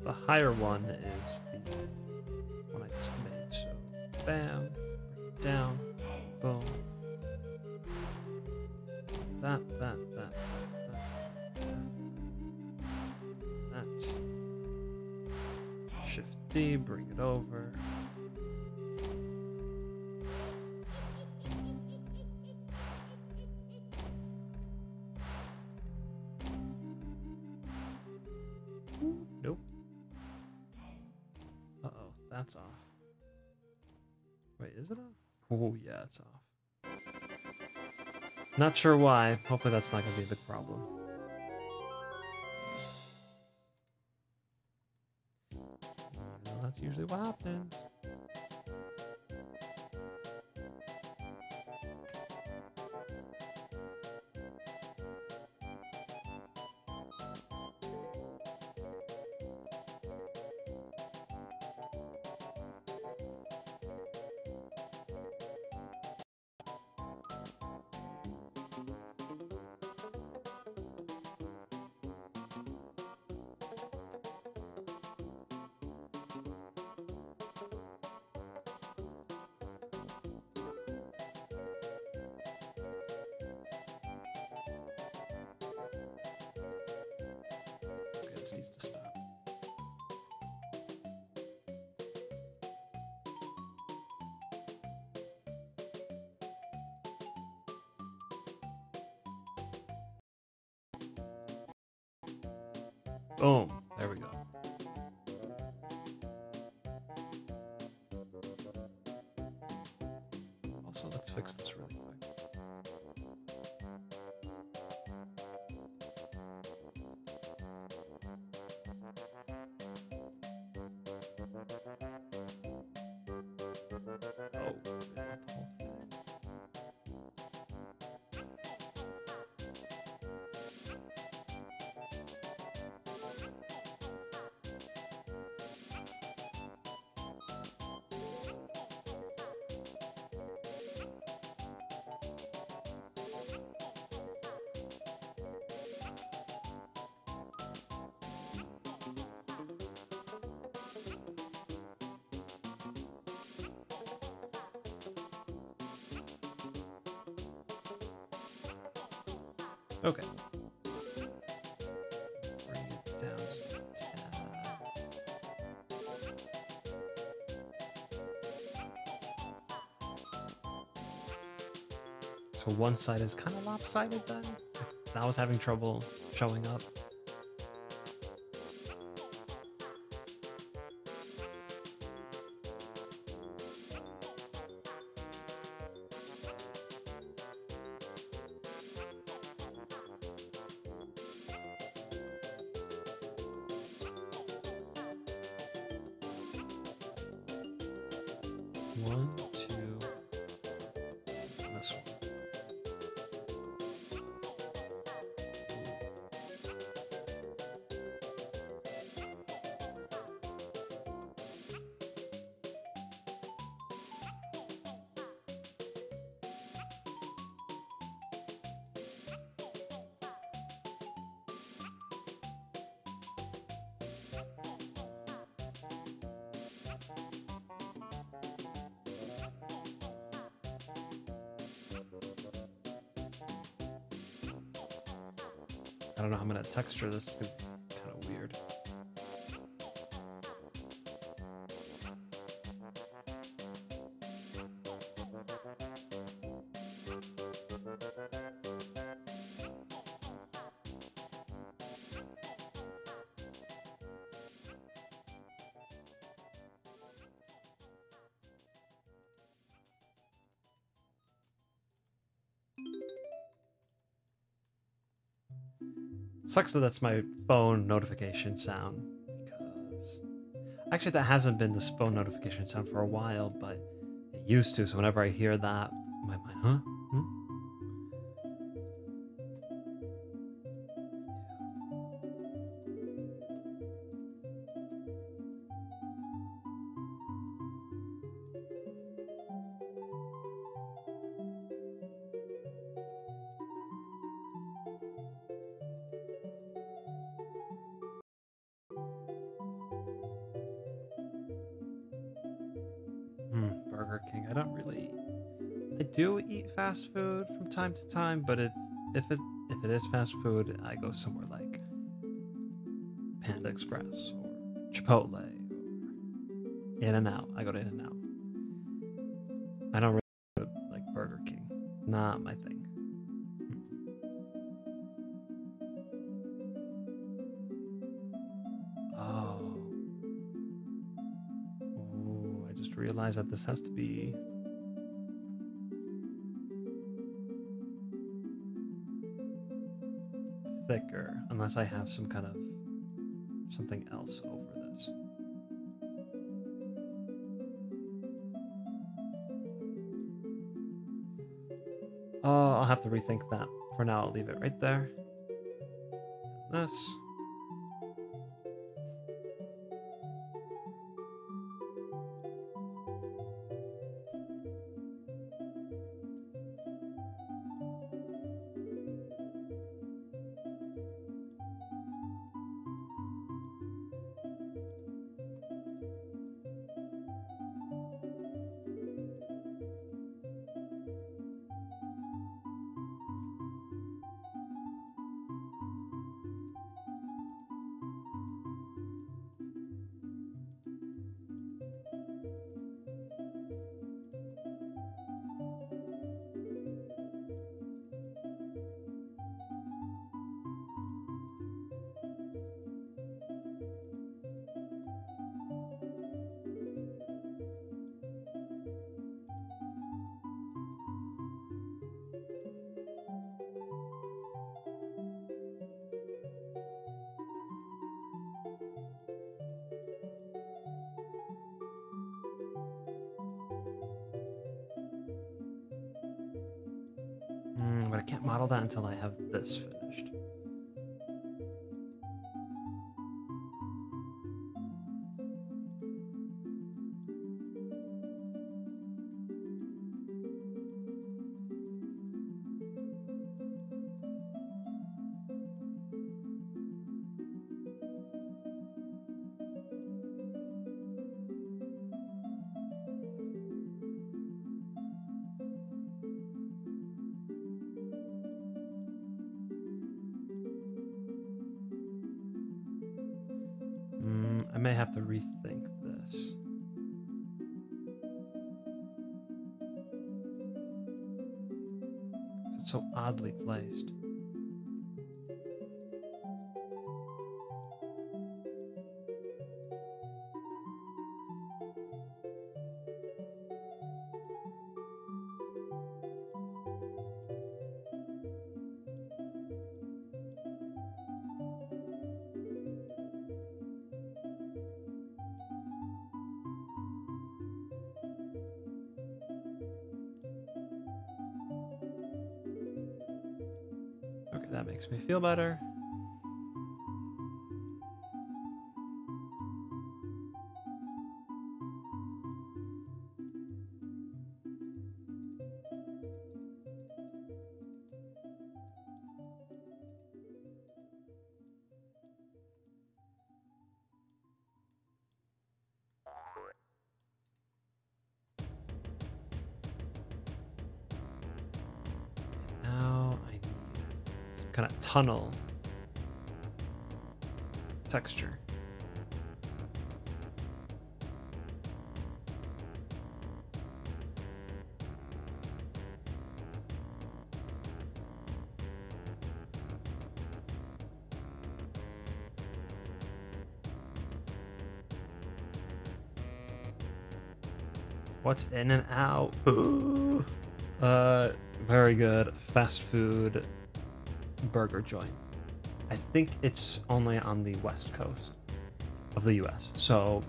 The higher one is the one I just made. So bam, down, boom. That. Shift D, bring it over. Nope. Uh-oh, that's off. Wait, is it off? Oh, yeah, it's off. Not sure why. Hopefully that's not going to be a big problem. Well, that's usually what happens. This needs to stop. Boom. There we go. Also, let's fix this really quick. Okay. Bring it down just a tad. So one side is kind of lopsided then? I was having trouble showing up. One, two, and this one. I don't know how I'm gonna texture this. It's gonna be kind of weird. Sucks that that's my phone notification sound, because actually that hasn't been this phone notification sound for a while, but it used to, so whenever I hear that, my mind, huh? Hmm? Burger King. I don't really. I do eat fast food from time to time, but if it is fast food, I go somewhere like Panda Express or Chipotle or In-N-Out. I go to In-N-Out. I don't really go to, like Burger King. Not my thing. Oh. Ooh, I just realized that this has to be thicker, unless I have some kind of something else over this. Oh, I'll have to rethink that. For now, I'll leave it right there. This. But I can't model that until I have this finished. I may have to rethink this. It's so oddly placed. Okay, that makes me feel better. Now I need some kind of tunnel texture. What's in and out? Very good fast food burger joint. I think it's only on the west coast of the US, so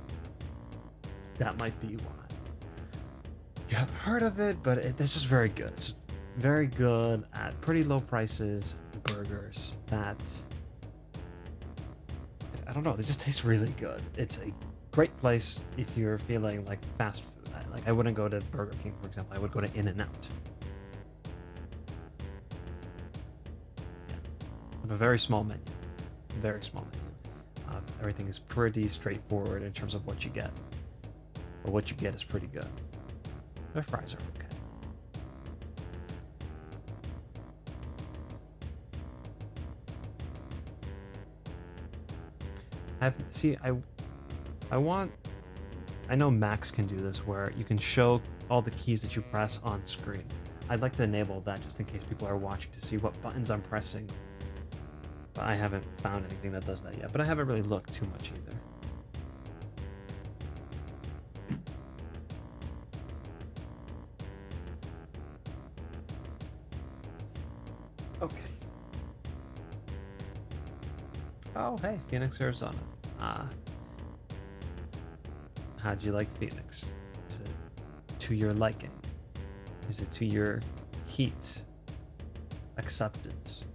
that might be why. You haven't heard of it, but it's just very good. It's just very good at pretty low prices burgers that, I don't know, they just taste really good. It's a great place if you're feeling like fast food. I wouldn't go to Burger King, for example. I would go to In-N-Out. Yeah. Have a very small menu. Very small menu. Everything is pretty straightforward in terms of what you get. but what you get is pretty good. Their fries are okay. I know Macs can do this where you can show all the keys that you press on screen. I'd like to enable that just in case people are watching to see what buttons I'm pressing. But I haven't found anything that does that yet, but I haven't really looked too much either. Okay. Oh, hey, Phoenix, Arizona. How'd you like Phoenix? Is it to your liking? Is it to your heat? Acceptance?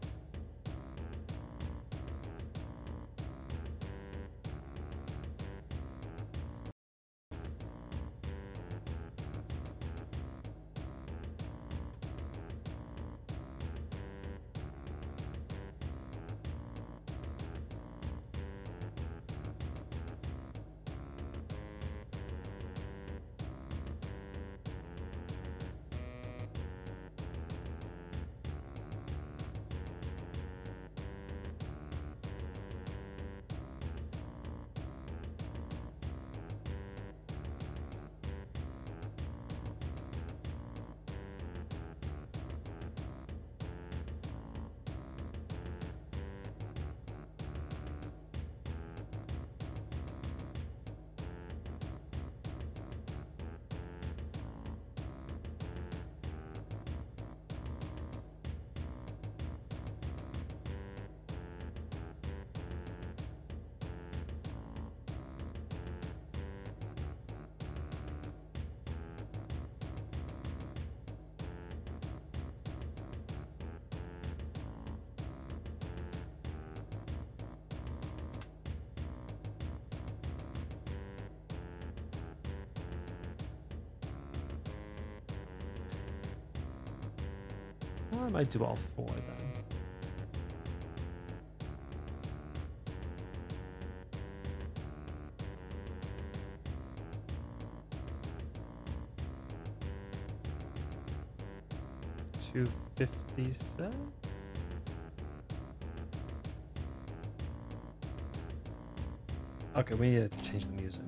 Well, I might do all four then. $257? Okay, we need to change the music.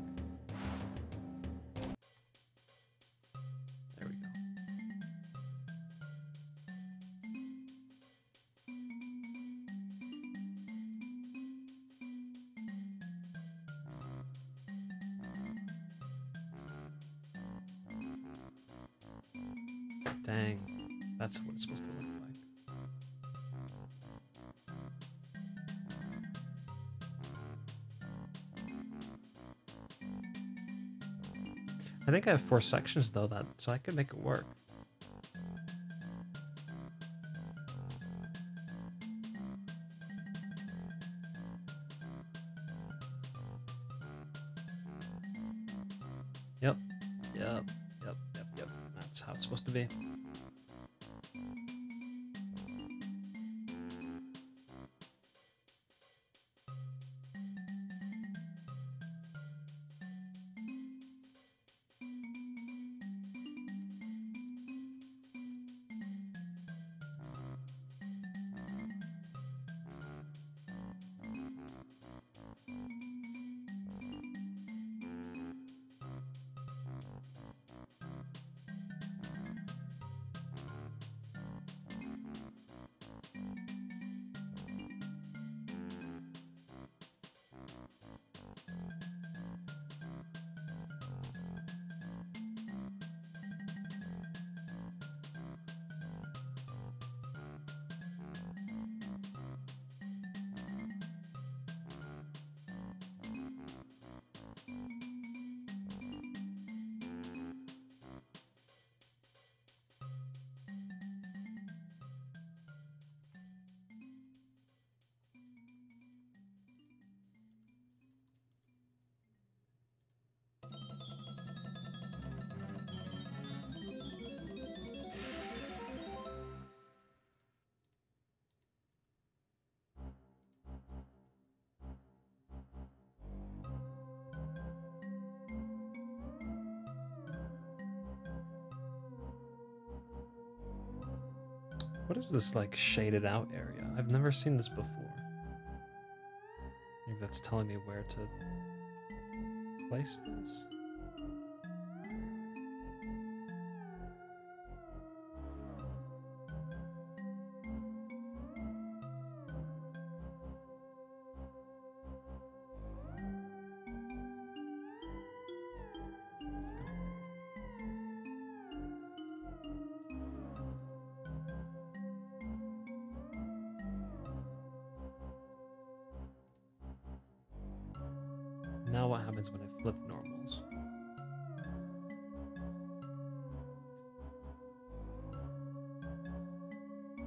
There we go. Dang, that's what it's supposed to look like. I think I have 4 sections though, so I could make it work. Yep. That's how it's supposed to be. What is this, like, shaded out area? I've never seen this before. Maybe that's telling me where to place this. Now what happens when I flip normals?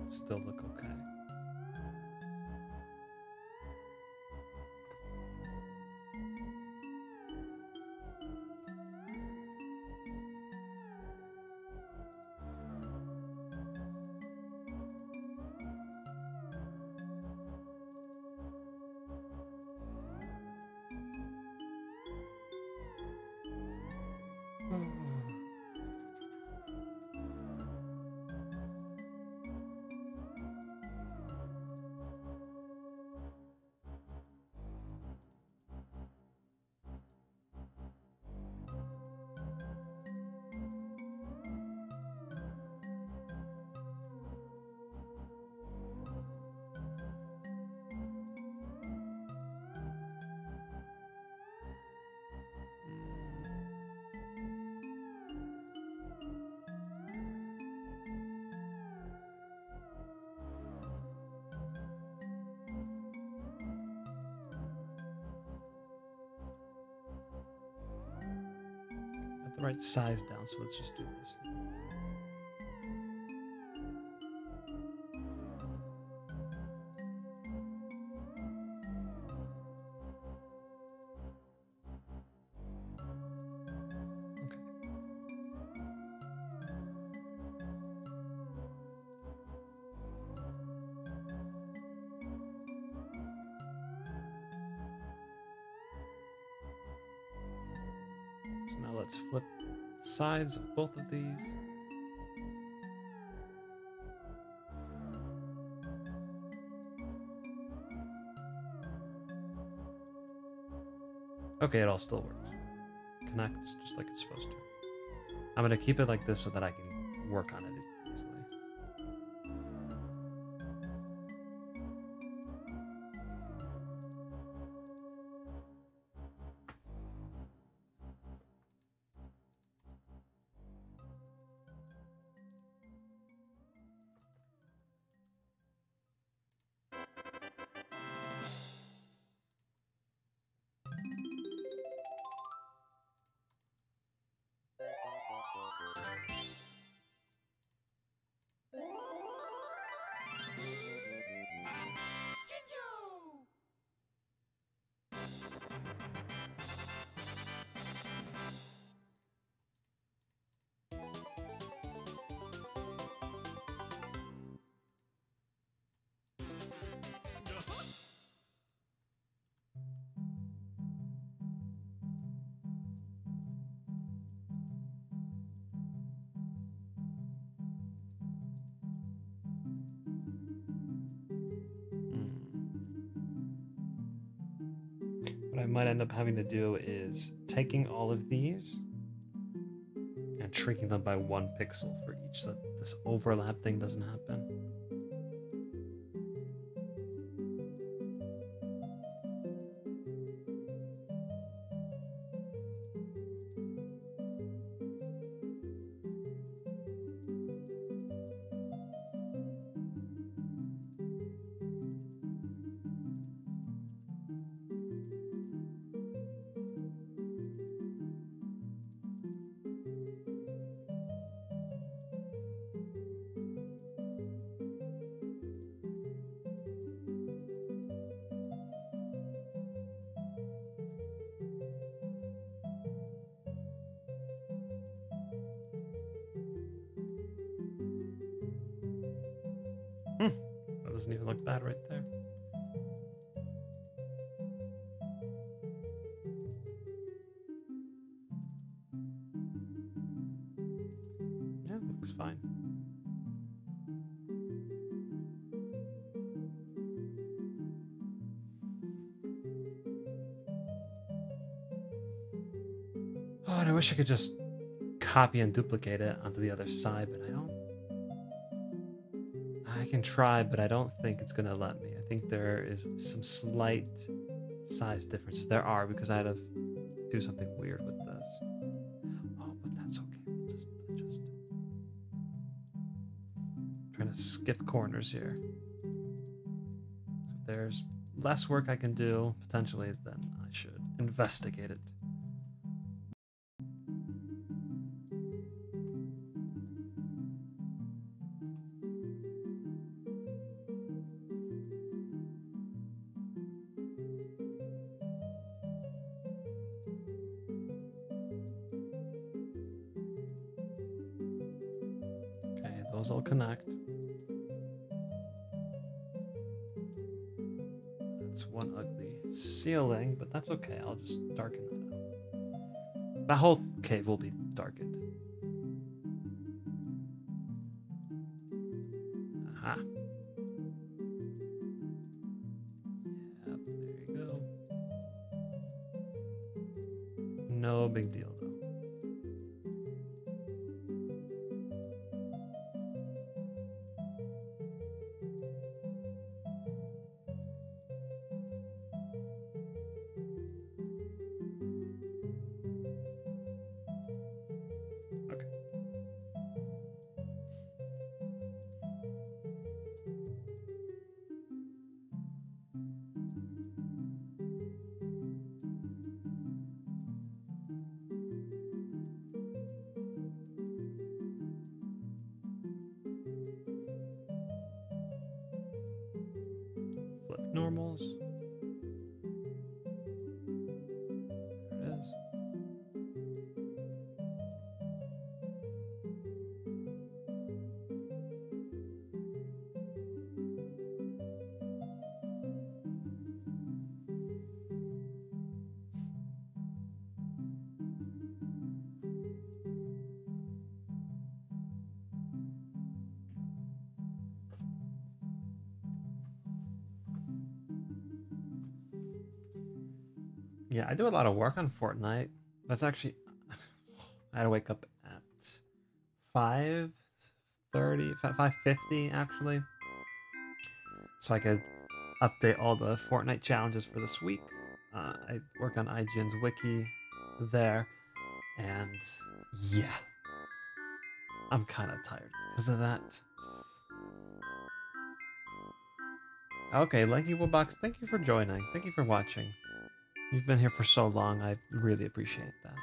Still look okay. Got the right size down, so let's just do this. So now let's flip sides of both of these. Okay, it all still works. Connects just like it's supposed to. I'm gonna keep it like this so that I can work on it easily. What I might end up having to do is taking all of these and shrinking them by 1 pixel for each, so that this overlap thing doesn't happen. That doesn't even look bad right there. Yeah, looks fine. Oh, and I wish I could just copy and duplicate it onto the other side, but I don't. I can try, but I don't think it's gonna let me. I think there is some slight size differences. There are, because I had to do something weird with this. Oh, but that's okay. We'll just adjust. Trying to skip corners here. So if there's less work I can do, potentially, then I should investigate it. Okay, those all connect. That's one ugly ceiling, but that's okay. I'll just darken that out. That whole cave will be darkened. Aha. Yep, there you go. No big deal, though. Okay. Flip normals. There it is. Yeah, I do a lot of work on Fortnite. That's actually, I had to wake up at 5:30, 5:50 actually, so I could update all the Fortnite challenges for this week. I work on IGN's wiki there, and yeah, I'm kind of tired because of that. Okay, Lanky Woolbox, thank you for joining. Thank you for watching. You've been here for so long. I really appreciate that.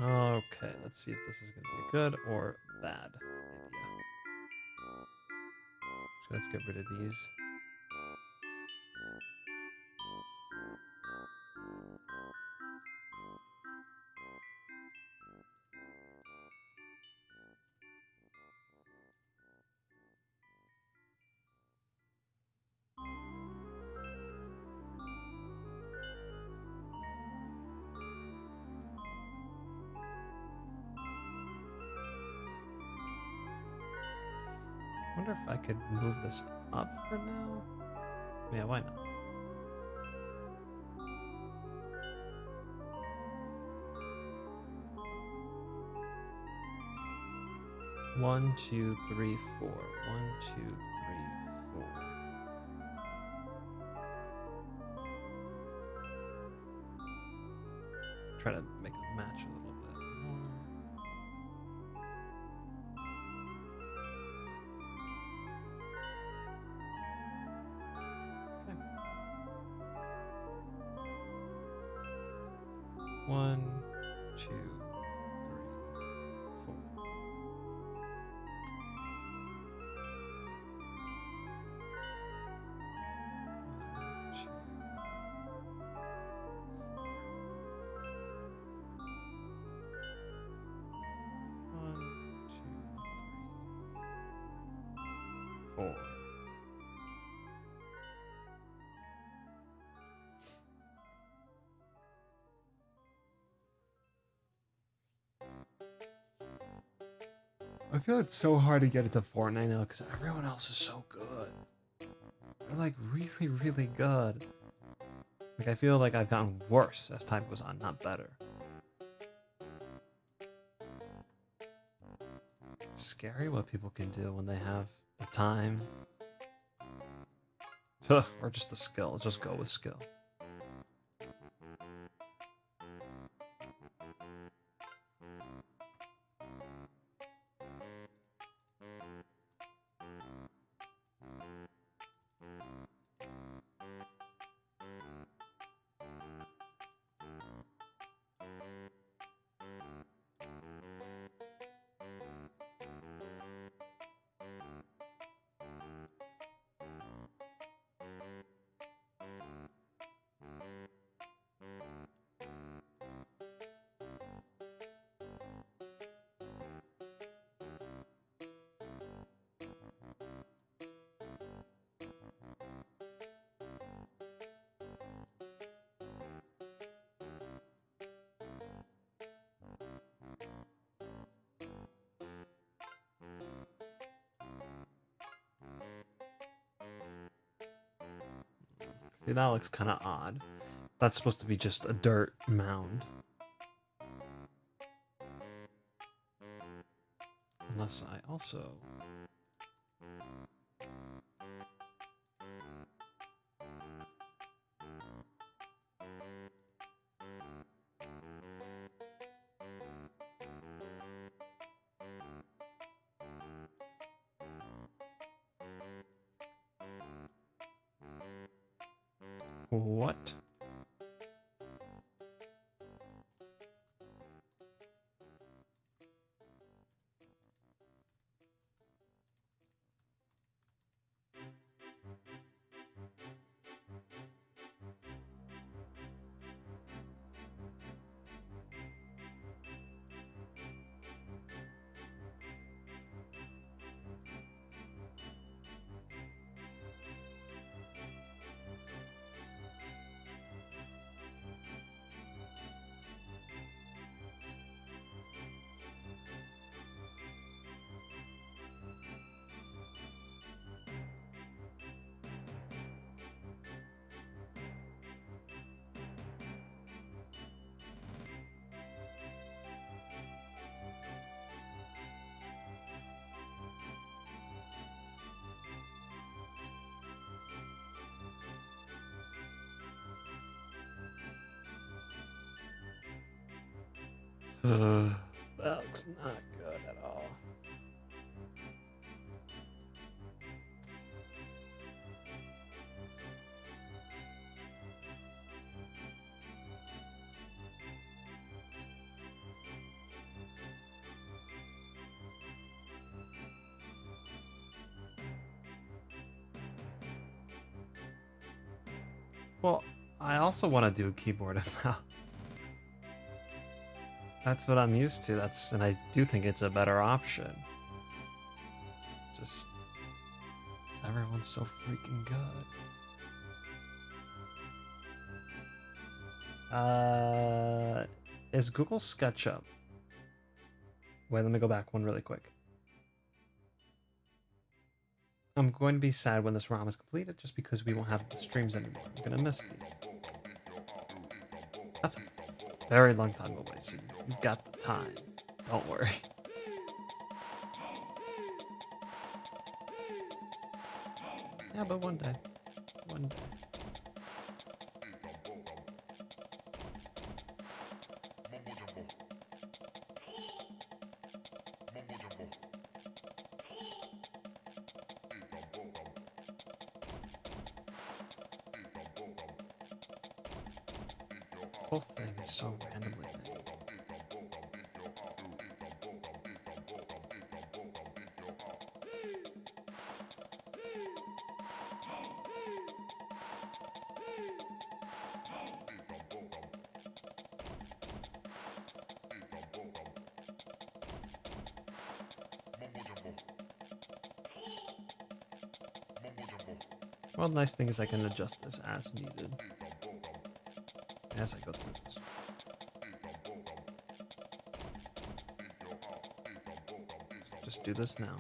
Okay, let's see if this is going to be a good or bad idea. So let's get rid of these. I wonder if I could move this up for now. Yeah, why not? One, two, three, four. 1, 2, 3, 4. try to make it match a little bit more. Okay. 1, 2, 3, 4. Four. I feel it's so hard to get into Fortnite now because everyone else is so good. They're like really, really good. Like I feel like I've gotten worse as time goes on, not better. It's scary what people can do when they have the time. Or just the skill. Let's just go with skill. See, that looks kind of odd. That's supposed to be just a dirt mound. Unless I also... What? That looks not good at all. Well, I also want to do keyboard and mouse. That's what I'm used to. And I do think it's a better option. It's just everyone's so freaking good. Is Google SketchUp? Wait, let me go back one really quick. I'm going to be sad when this ROM is completed just because we won't have the streams anymore. I'm gonna miss these. That's a very long time away, so you've got the time. Don't worry. Yeah, but one day. One day. whole thing is so randomly big. Well, the nice thing is I can adjust this as needed as I go through this. So just do this now.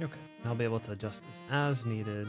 Okay, I'll be able to adjust this as needed.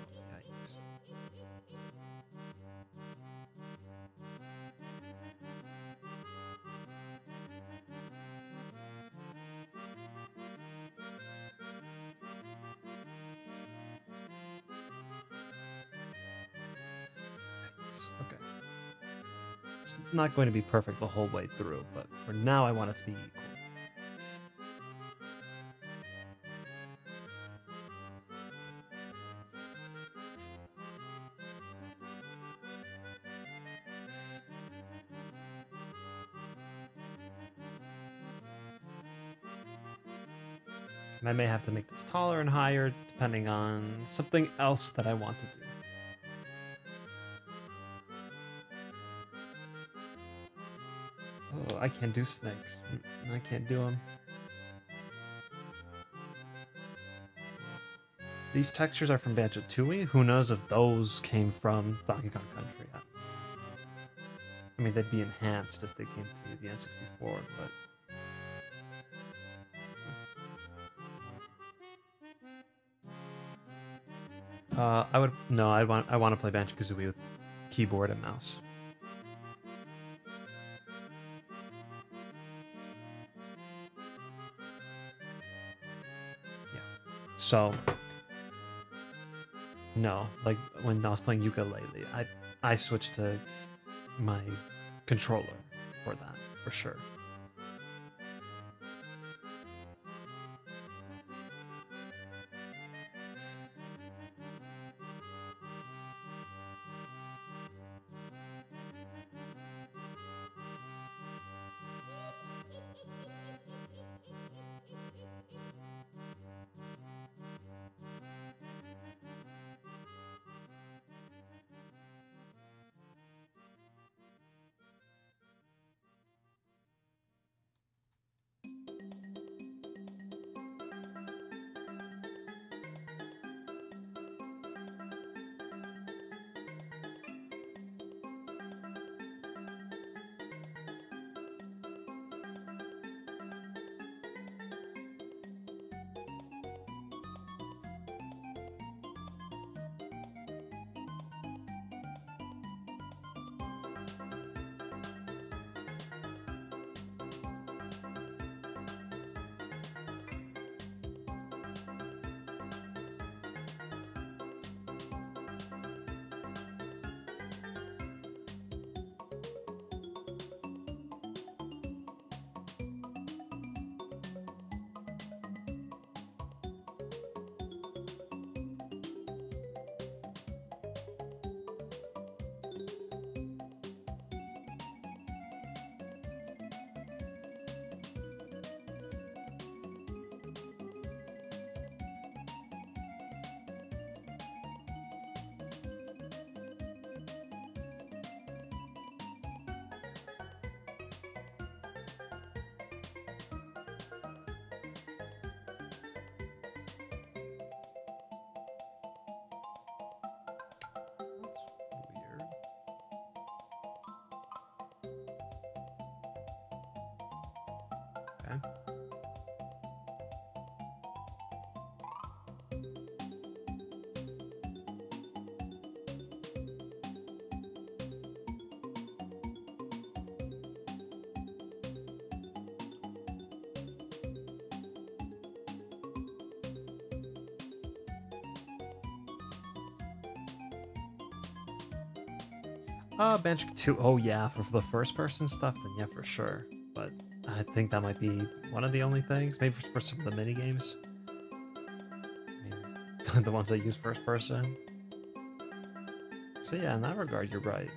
Yikes. Okay. It's not going to be perfect the whole way through, but for now I want it to be equal. And I may have to make this taller and higher depending on something else that I want to do. Oh, I can't do snakes. I can't do them. These textures are from Banjo-Tooie. Who knows if those came from Donkey Kong Country? I mean, they'd be enhanced if they came to the N64, but... I want to play Banjo-Kazooie with keyboard and mouse. Yeah. So, no, like when I was playing ukulele, I switched to my controller for that, for sure. Okay. Banjo-Kazooie. Oh yeah, for the first person stuff, then yeah, for sure. But I think that might be one of the only things. Maybe for some of the mini games. I mean, the ones that use first person. So yeah, in that regard, you're right.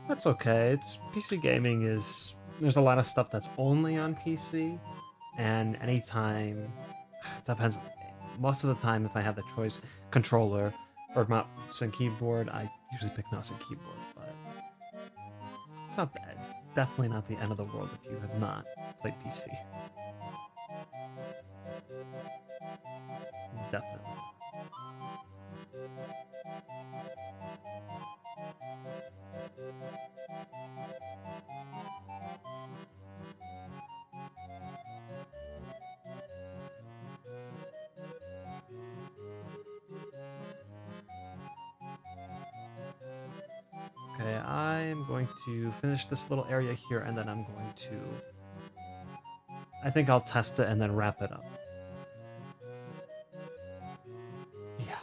That's okay. It's PC gaming is there's a lot of stuff that's only on PC, and anytime depends. Most of the time, if I have the choice, controller or mouse and keyboard, I usually pick mouse and keyboard. But it's not bad. Definitely not the end of the world if you have not played PC. Definitely. Okay, I'm going to finish this little area here, and then I'm going to. I think I'll test it and then wrap it up. Yeah.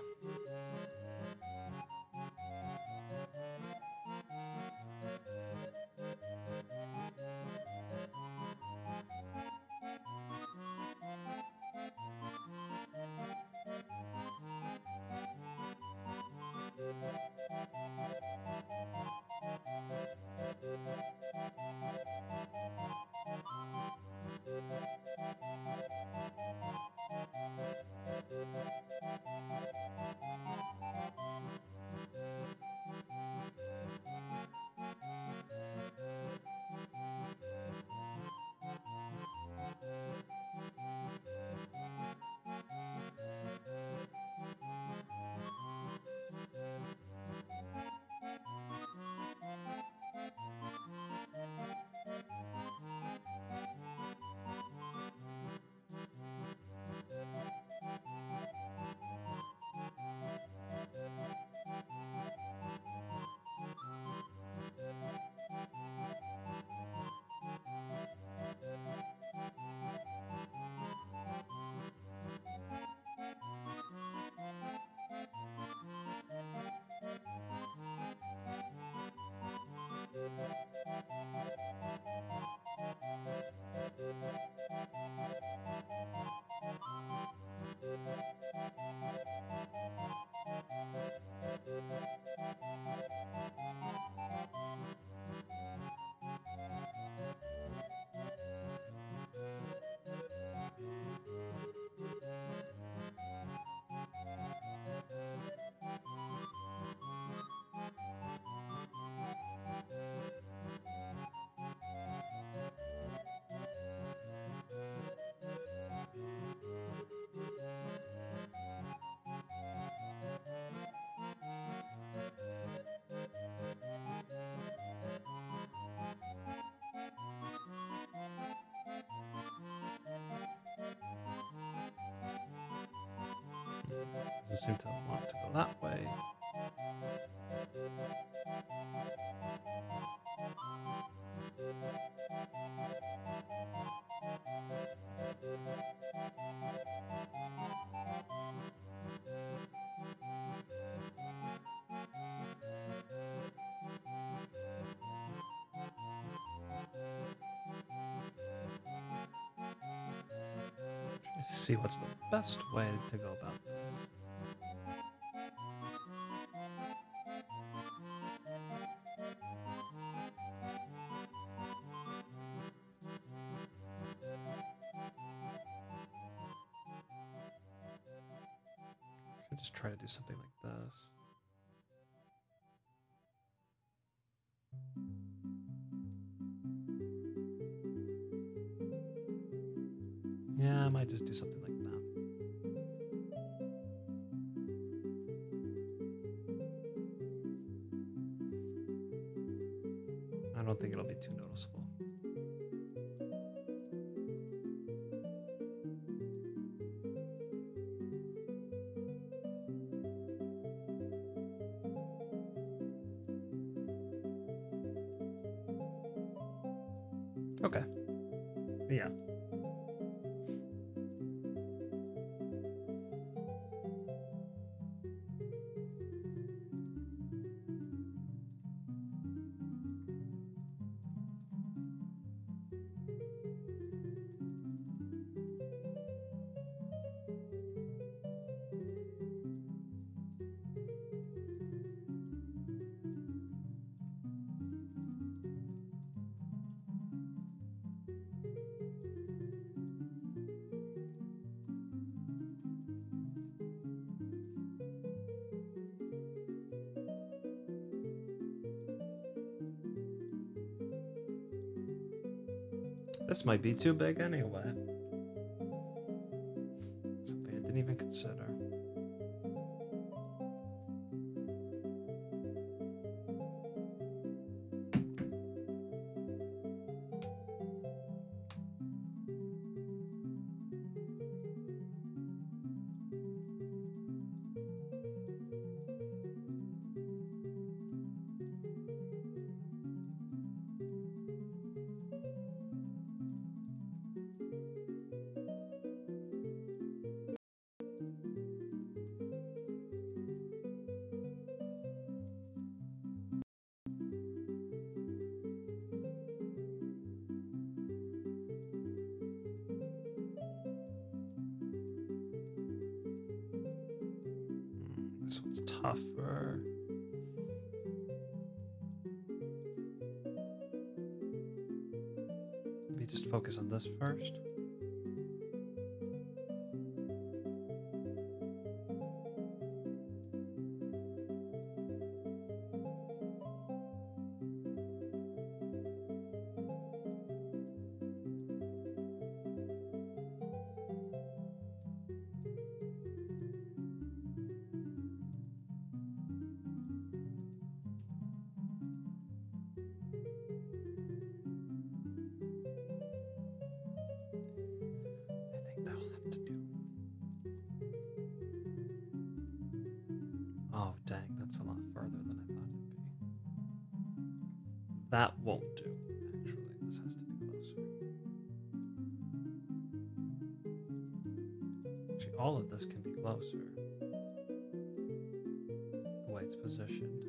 doesn't seem to want to go that way. Let's see what's the best way to go about this. Could just try to do something like this. Yeah, I might just do something like that. I don't think it'll be too noticeable. Okay. Yeah. This might be too big anyway. Something I didn't even consider. This one's tougher. Maybe just focus on this first. I think that'll have to do. Oh, dang, that's a lot further than I thought it'd be. That won't do, actually. This has to be closer. Actually, all of this can be closer. The way it's positioned.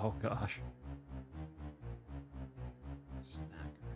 Oh gosh. Snacker.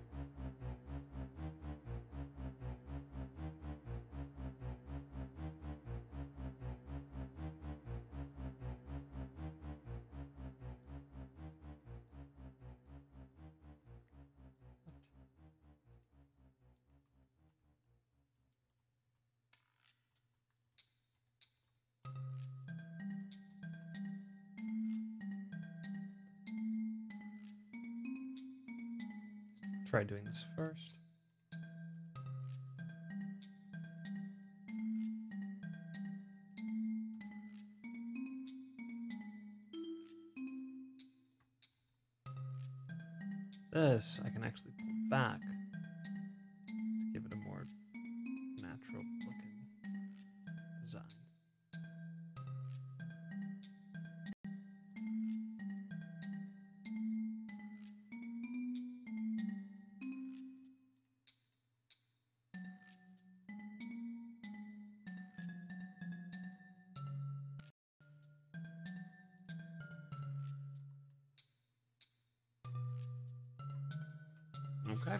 Try doing this first. This I can actually pull back to give it a more natural looking design. Okay.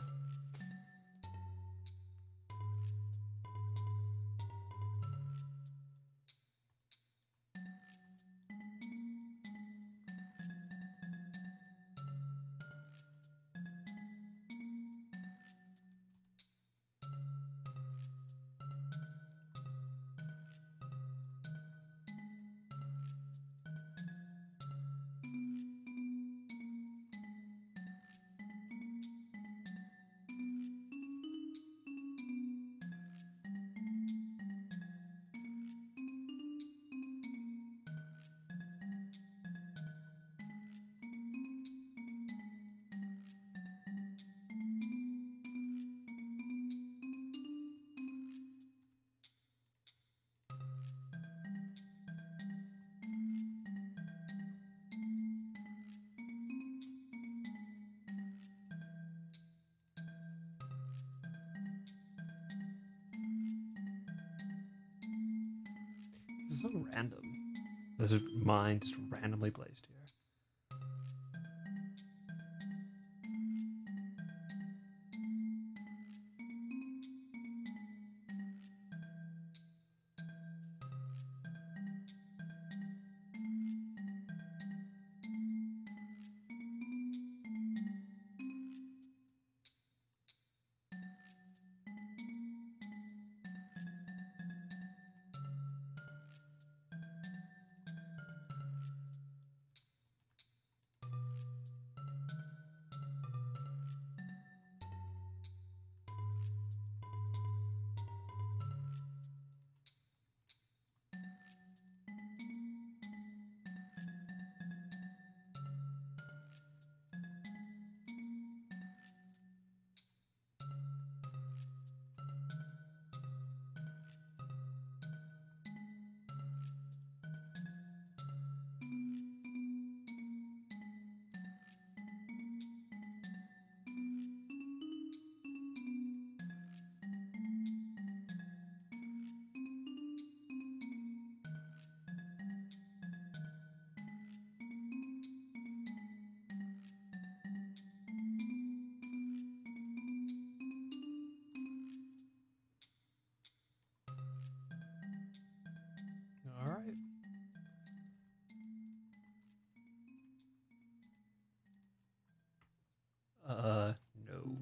This is so random. This is mine just randomly placed here. All right. No.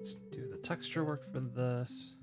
Let's do the texture work for this.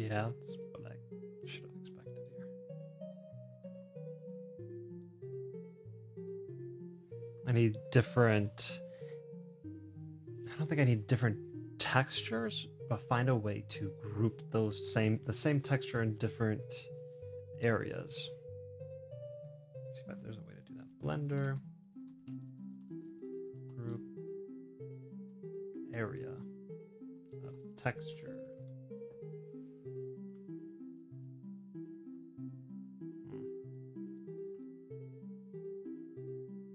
Yeah, that's what I should have expected here. I need different... I don't think I need different textures, but find a way to group the same texture in different areas. Let's see if there's a way to do that. Blender, group, area of texture.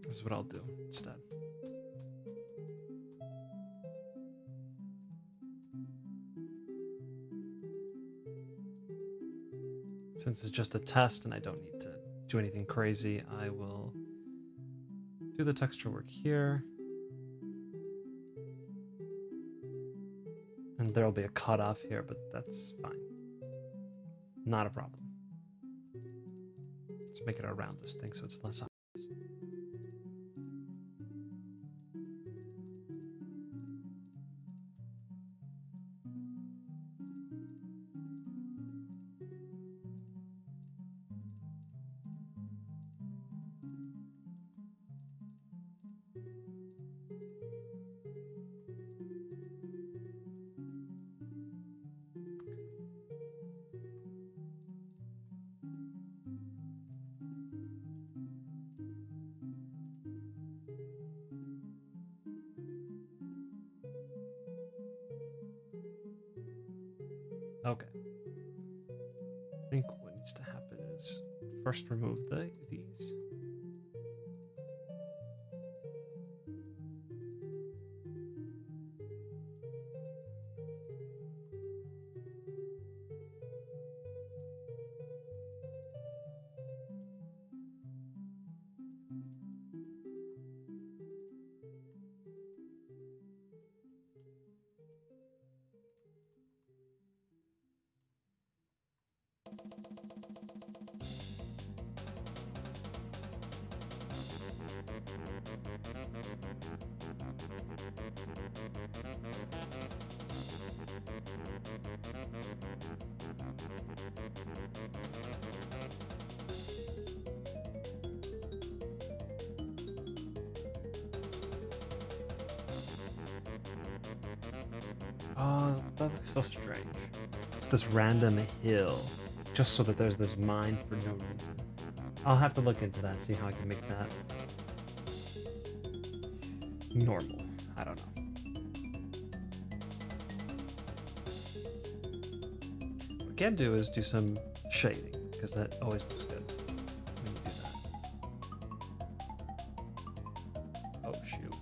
This is what I'll do instead. Since it's just a test and I don't need to do anything crazy, I will do the texture work here. And there'll be a cutoff here, but that's fine. Not a problem. Let's make it around this thing so it's less obvious. Okay. I think what needs to happen is first remove these. Oh, that looks so strange. It's this random hill, just so that there's this mine for no reason. I'll have to look into that, see how I can make that normal. I don't know. What I can do is do some shading, because that always looks good when you do that. Oh, shoot.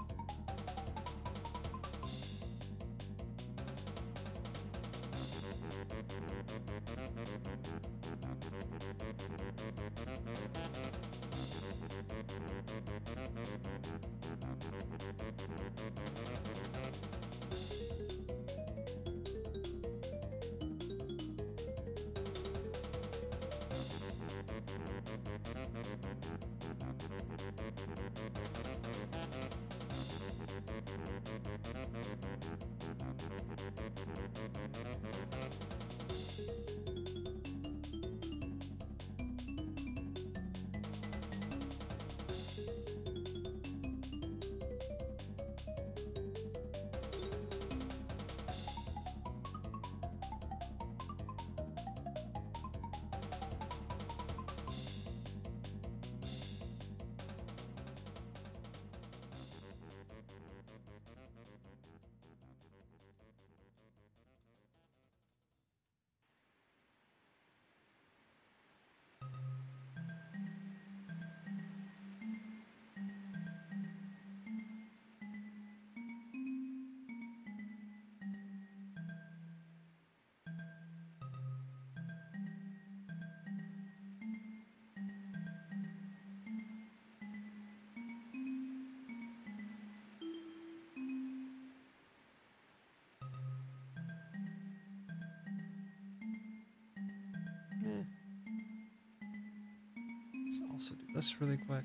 Let's also do this really quick.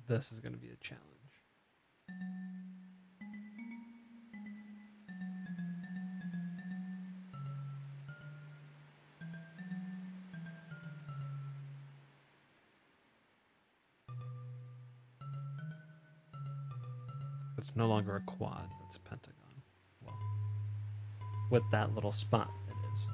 this is going to be a challenge. It's no longer a quad, it's a pentagon. Well, with that little spot, it is.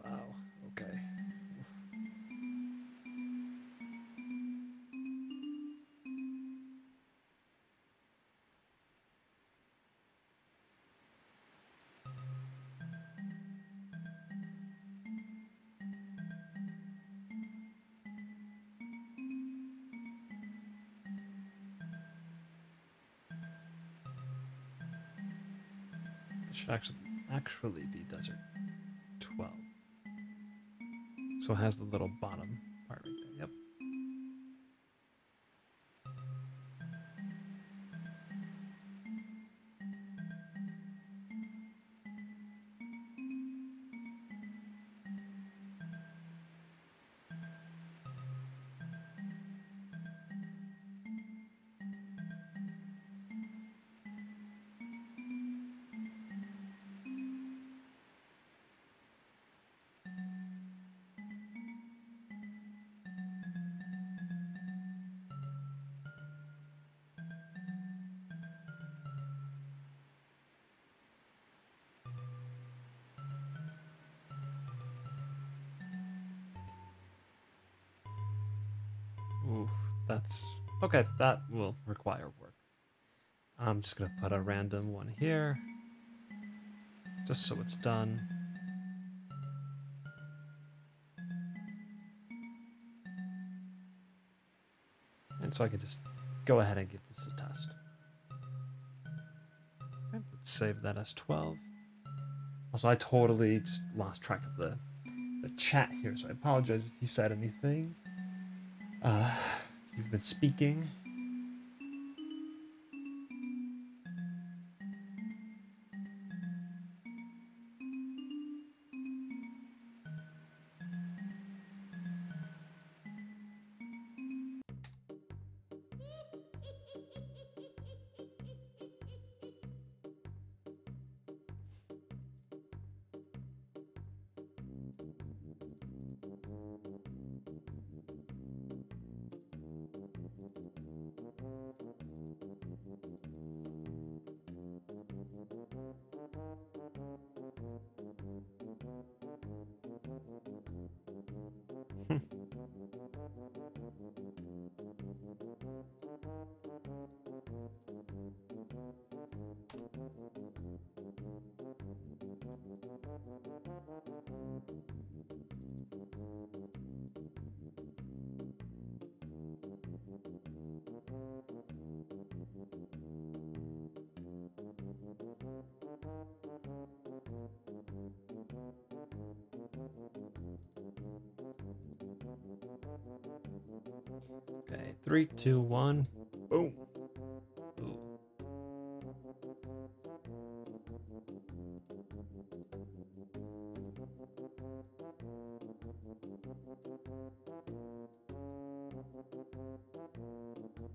Wow, okay. This should actually be desert 12. So it has the little bottom part right there. Yep. Ooh, that's okay. That will require work. I'm just gonna put a random one here, just so it's done. And so I can just go ahead and give this a test. Okay, let's save that as 12. Also, I totally just lost track of the chat here, so I apologize if you said anything. You've been speaking. Okay, 3, 2, 1, boom. Ooh.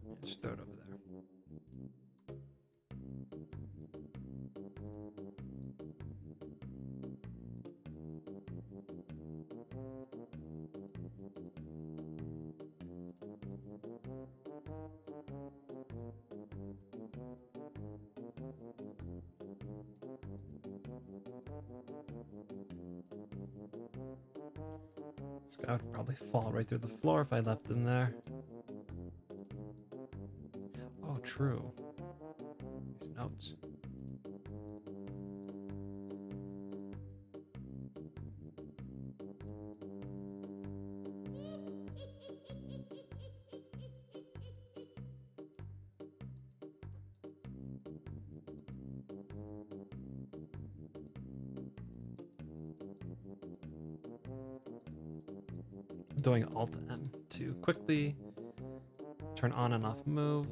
Yeah, just throw it over there. This guy would probably fall right through the floor if I left him there. true. These notes. Doing Alt M to quickly turn on and off move.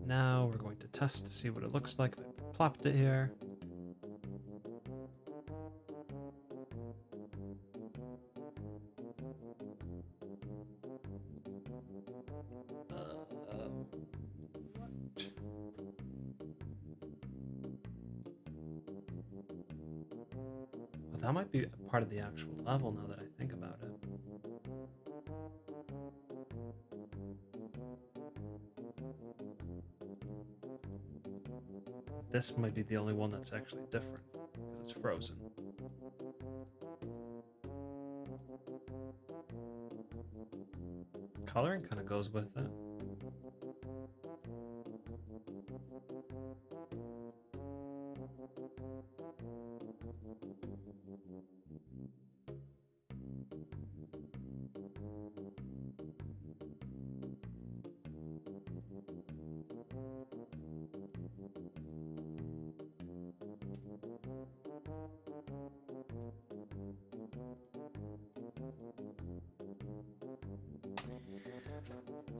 Now we're going to test to see what it looks like if I plopped it here. Well, that might be part of the actual level now that I think about it. This might be the only one that's actually different because it's frozen. Coloring kind of goes with it.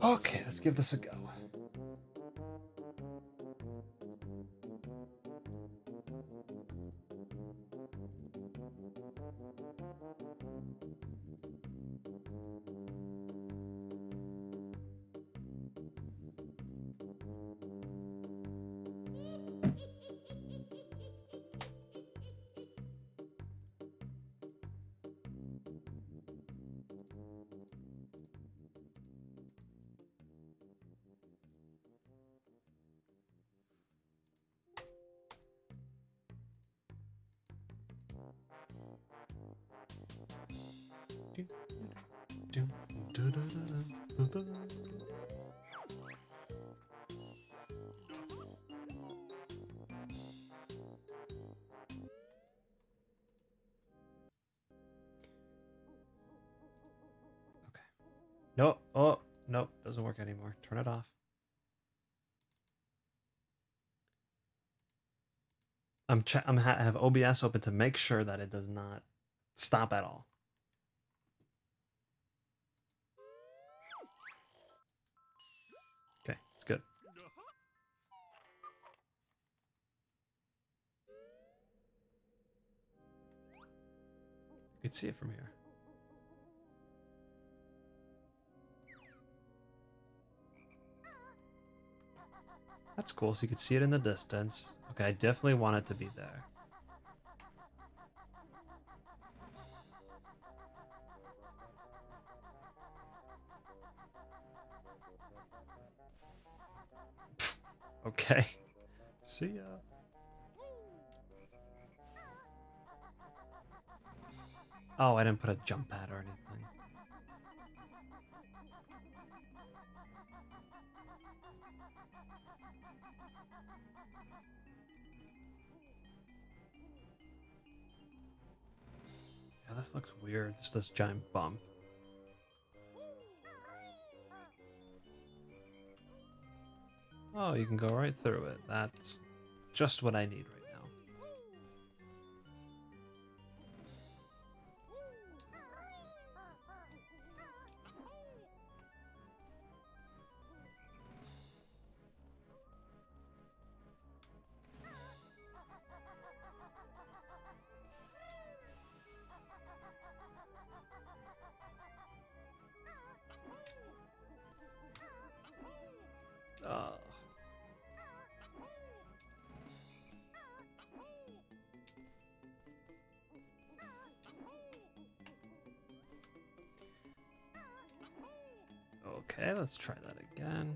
Okay, let's give this a go. No, oh, no, doesn't work anymore. Turn it off. I have OBS open to make sure that it does not stop at all. Okay, it's good. You can see it from here. That's cool, so you can see it in the distance. Okay, I definitely want it to be there. Okay. See ya. Oh, I didn't put a jump pad or anything. Yeah, this looks weird. Just this giant bump. Oh, you can go right through it. That's just what I need right now. Okay, let's try that again.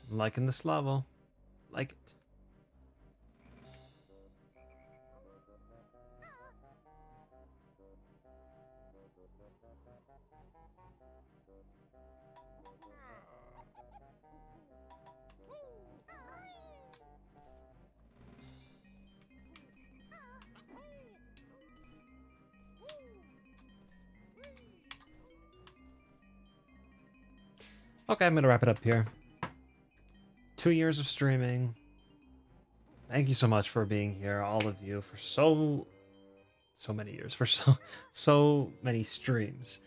Liking this level. Like it. Okay, I'm gonna wrap it up here. 2 years of streaming. Thank you so much for being here, all of you, for so many years, for so many streams.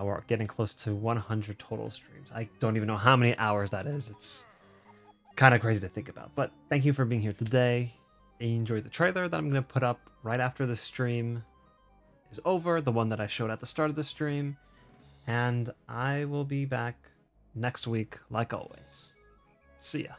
We're getting close to 100 total streams. I don't even know how many hours that is. It's kind of crazy to think about. But thank you for being here today. Enjoy the trailer that I'm going to put up right after the stream is over, the one that I showed at the start of the stream. And I will be back next week, like always. See ya.